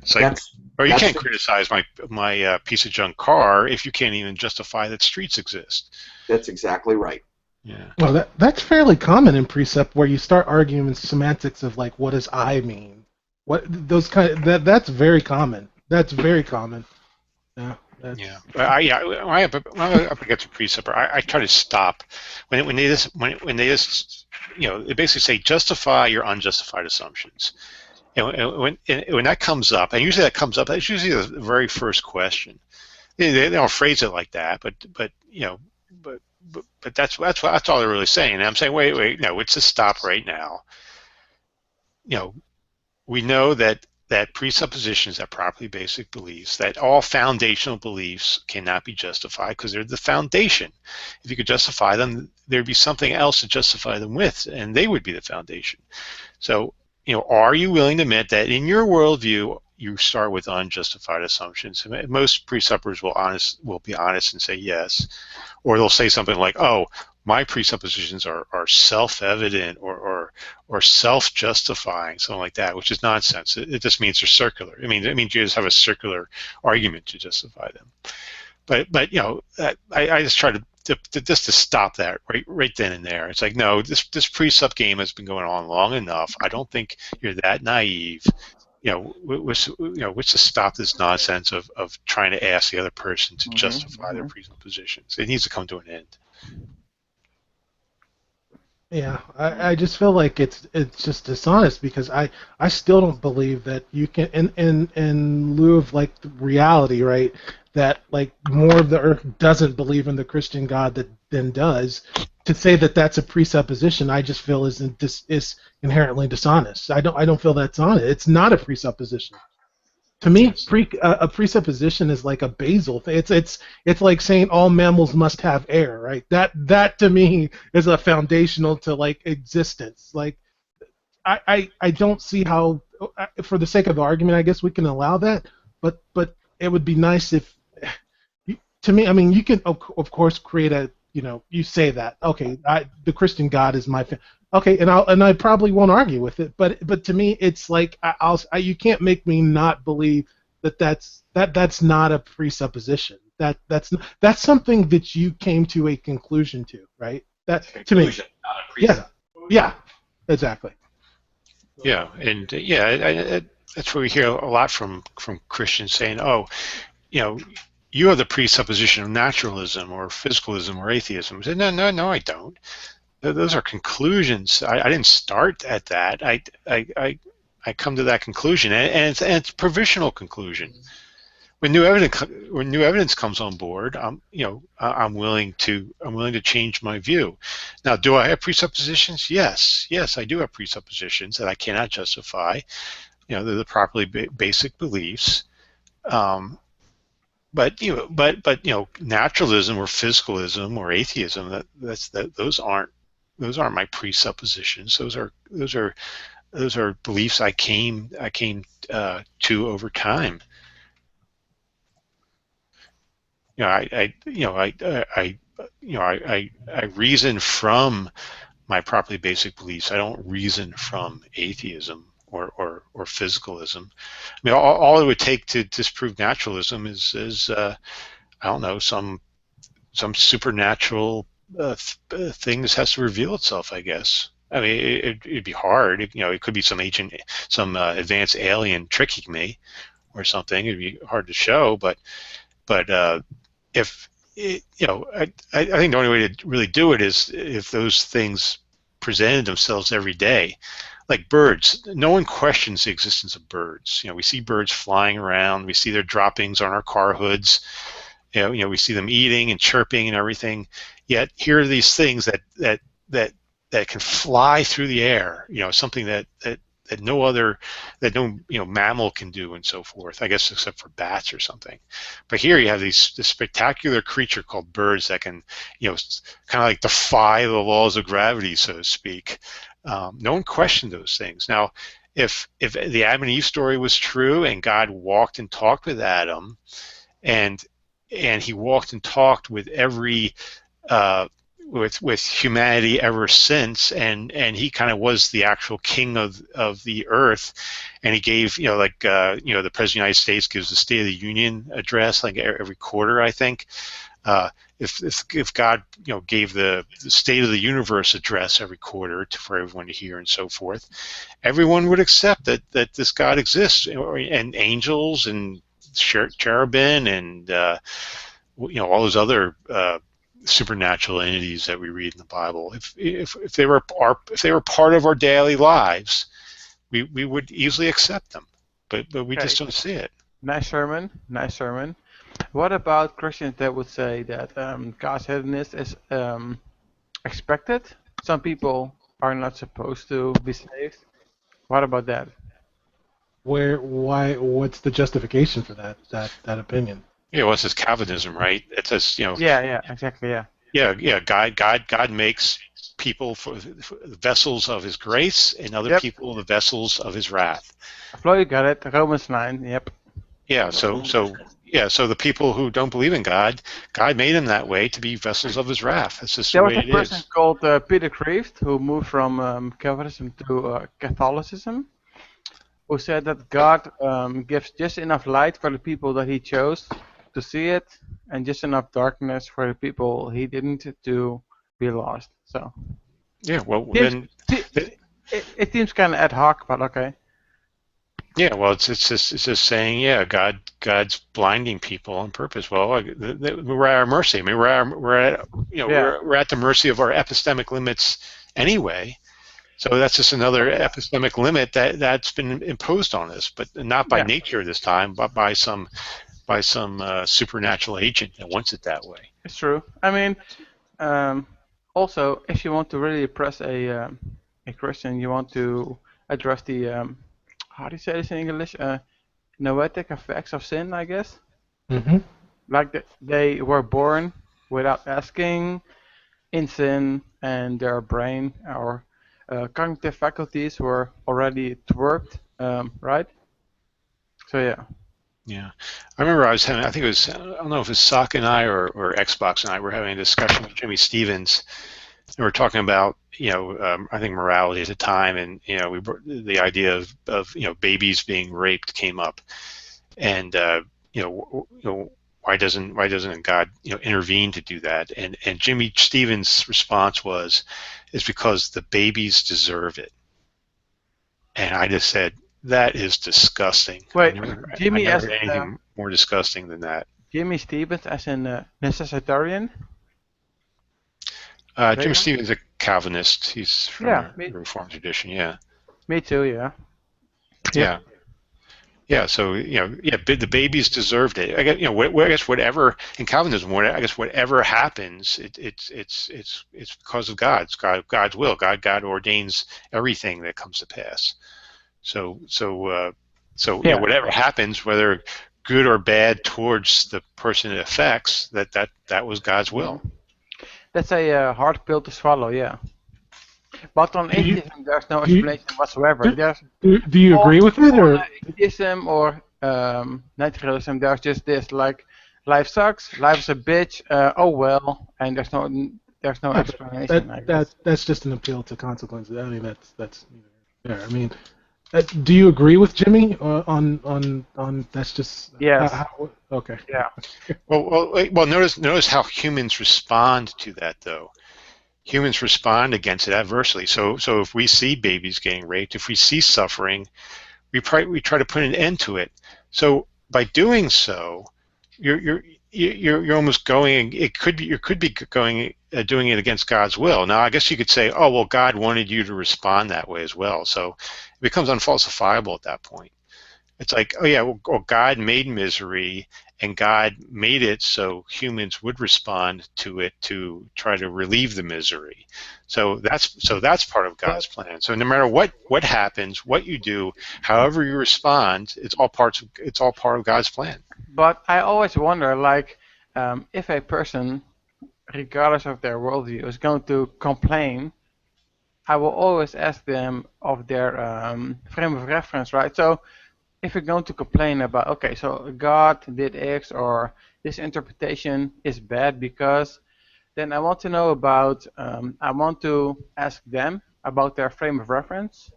It's like, you can't criticize my piece of junk car if you can't even justify that streets exist. That's exactly right. Yeah. Well, that's fairly common in precept, where you start arguing semantics of what does I mean? That's very common. That's very common. Yeah. When I up against a precept, I try to stop when they just they basically say justify your unjustified assumptions. And when that comes up, and usually that comes up, that's usually the very first question. They don't phrase it like that, but that's all they're really saying. And I'm saying, wait, no, it's a stop right now. We know that presuppositions are properly basic beliefs, that all foundational beliefs cannot be justified because they're the foundation. If you could justify them, there'd be something else to justify them with, and they would be the foundation. So, are you willing to admit that in your worldview, you start with unjustified assumptions? Most presuppers will be honest and say yes, or they'll say something like, "Oh, my presuppositions are self-evident or self-justifying," something like that, which is nonsense. It just means they're circular. It means you just have a circular argument to justify them. But I just try to just to stop that right then and there. It's like, no, this precept game has been going on long enough. I don't think you're that naive. What's to stop this nonsense of trying to ask the other person to justify their presuppositions? It needs to come to an end. Yeah, I just feel like it's just dishonest because I still don't believe that you can in lieu of like the reality, right? That like more of the earth doesn't believe in the Christian God than does. To say that that's a presupposition, I just feel is inherently dishonest. I don't feel that's on it. It's not a presupposition. To me, a presupposition is like a basal thing. It's like saying all mammals must have air, right? That to me is a foundational to like existence. Like I don't see how, for the sake of the argument, I guess we can allow that. But it would be nice if, to me, I mean, you can of course create a, you say that, okay, the Christian God is my okay, and I probably won't argue with it, but to me it's like you can't make me not believe that's not a presupposition. That's something that you came to a conclusion to, right? That to me, Conclusion, not a precept. yeah, exactly. Yeah, and that's where we hear a lot from Christians saying, oh, you have the presupposition of naturalism or physicalism or atheism. I said, no, I don't. Those are conclusions. I didn't start at that. I come to that conclusion, and it's a provisional conclusion. When new evidence comes on board, I'm willing to change my view. Now, do I have presuppositions? Yes, I do have presuppositions that I cannot justify. They're the properly basic beliefs. But naturalism or physicalism or atheism, those aren't my presuppositions. Those are beliefs I came to over time. I reason from my properly basic beliefs. I don't reason from atheism or physicalism. I mean, all it would take to disprove naturalism is I don't know, some supernatural thing has to reveal itself, I guess. I mean, it'd be hard. It could be some advanced alien tricking me or something. It'd be hard to show, but if I think the only way to really do it is if those things presented themselves every day. Like birds, no one questions the existence of birds. We see birds flying around. We see their droppings on our car hoods. We see them eating and chirping and everything. Yet here are these things that can fly through the air. Something that no mammal can do and so forth. I guess except for bats or something. But here you have this spectacular creature called birds that can kind of like defy the laws of gravity, so to speak. No one questioned those things. Now, if the Adam and Eve story was true and God walked and talked with Adam, and he walked and talked with every with humanity ever since, and he kind of was the actual king of the earth, and he gave the President of the United States gives the State of the Union address like every quarter, I think. If God gave the State of the Universe address every quarter for everyone to hear and so forth, everyone would accept that this God exists, and angels and cherubim and all those other supernatural entities that we read in the Bible. If they were part of our daily lives, we would easily accept them, but we just don't see it. Nice sermon. What about Christians that would say that God's hiddenness is expected? Some people are not supposed to be saved. What about that? Why? What's the justification for that opinion? Yeah, well, it's this Calvinism, right? It says, Yeah, exactly, yeah. Yeah. God makes people for vessels of His grace, and other people the vessels of His wrath. Flo, you got it. Romans 9. Yep. Yeah. So the people who don't believe in God made them that way to be vessels of His wrath. That's just the way it is. There was a person called Peter Kreeft who moved from Calvinism to Catholicism, who said that God gives just enough light for the people that He chose to see it, and just enough darkness for the people he didn't to be lost. So Yeah, well, seems, then, it seems kind of ad hoc, but okay. yeah, well, it's just saying, yeah, God's blinding people on purpose. Well, we're at our mercy. I mean, we're at the mercy of our epistemic limits anyway. So that's just another epistemic limit that's been imposed on us, but not by nature this time, but by some supernatural agent that wants it that way. It's true. I mean, also, if you want to really oppress a Christian, you want to address the how do you say this in English? Noetic effects of sin, I guess. Mm-hmm. Like they were born without asking, in sin, and their brain or cognitive faculties were already thwarted, right? So yeah. Yeah, I remember I think it was, I don't know if it was Sock and I or Xbox and I were having a discussion with Jimmy Stevens, and we were talking about, I think morality at the time, and the idea of babies being raped came up, and why doesn't God intervene to do that? And Jimmy Stevens' response is because the babies deserve it, and I just said, that is disgusting. Wait, Jimmy, I never heard anything more disgusting than that. Jimmy Stevens as a necessitarian? Jim Stevens is a Calvinist. He's from the Reformed tradition. Yeah. Me too. Yeah. Yeah. Yeah. So the babies deserved it. I guess whatever in Calvinism, whatever happens, it's because of God's will. God ordains everything that comes to pass. So whatever happens, whether good or bad towards the person it affects, that was God's will. That's a hard pill to swallow, yeah. But on atheism, there's no explanation whatsoever. Do you agree with it, or atheism or naturalism? There's just this, like, life sucks, life is a bitch. Oh well, and there's no explanation. That's just an appeal to consequences. I mean, that's there. I mean. Do you agree with Jimmy on that's just yes? Okay. Yeah. Well. Notice how humans respond to that, though. Humans respond against it adversely. So if we see babies getting raped, if we see suffering, we try to put an end to it. So by doing so, you're almost going. You could be going doing it against God's will. Now, I guess you could say, oh well, God wanted you to respond that way as well. So it becomes unfalsifiable at that point. It's like, oh yeah, well God made misery, and God made it so humans would respond to it to try to relieve the misery. So that's part of God's plan. So no matter what happens, what you do, however you respond, it's all part of God's plan. But I always wonder, like, if a person, regardless of their worldview, is going to complain, I will always ask them of their frame of reference, right? So if you're going to complain about, okay, so God did X or this interpretation is bad because, then I want to know about, I want to ask them about their frame of reference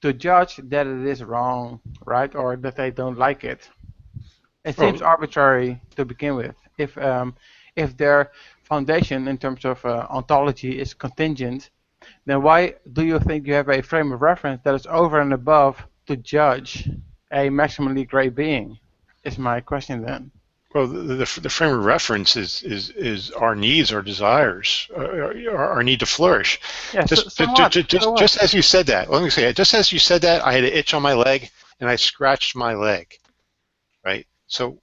to judge that it is wrong, right, or that they don't like it. It seems arbitrary to begin with. If their foundation in terms of ontology is contingent, then why do you think you have a frame of reference that is over and above to judge a maximally great being? Is my question then. Well, the frame of reference is our needs, our desires, our need to flourish. Yeah, just as you said that. Let me say it. Just as you said that, I had an itch on my leg, and I scratched my leg. Right. So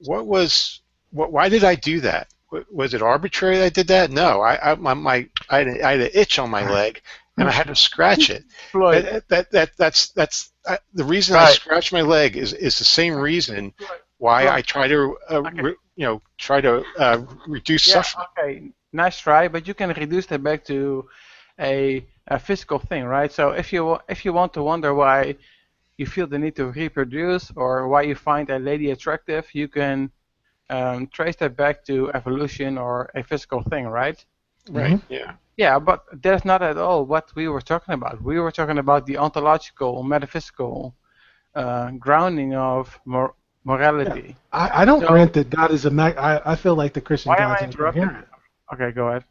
why did I do that? Was it arbitrary that I did that? No. I had an itch on my leg, and I had to scratch it. That's the reason I scratched my leg is the same reason why I try to reduce suffering. Okay, nice try, but you can reduce that back to a physical thing, right? So if you want to wonder why you feel the need to reproduce or why you find a lady attractive, you can trace that back to evolution or a physical thing, right? Right. Yeah. Yeah, but that's not at all what we were talking about. We were talking about the ontological, metaphysical grounding of morality. I don't So- grant that God is I feel like the Christian Why am God's I interrupting? incoherent. Okay, go ahead.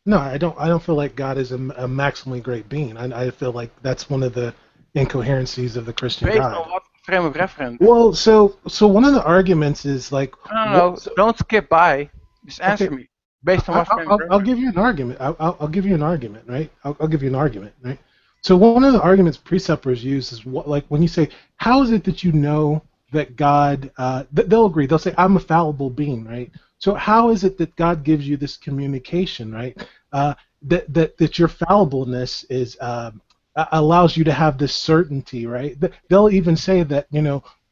No, I don't. I don't feel like God is a maximally great being. I feel like that's one of the incoherencies of the Christian Based God. on what frame of reference? Well, so one of the arguments is like. No, don't skip by. Just answer Okay. me. Based on what frame of I'll reference? give you an argument. I'll give you an argument, right? I'll give you an argument, right? So one of the arguments preceptors use is what, like when you say, how is it that you know that God? They'll agree. They'll say, I'm a fallible being, right? So how is it that God gives you this communication, right? That your fallibleness is allows you to have this certainty, right? They'll even say that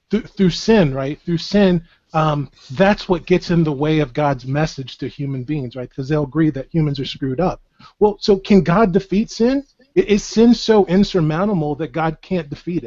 through sin, right? Through sin, that's what gets in the way of God's message to human beings, right? Because they'll agree that humans are screwed up. Well, so can God defeat sin? Is sin so insurmountable that God can't defeat it?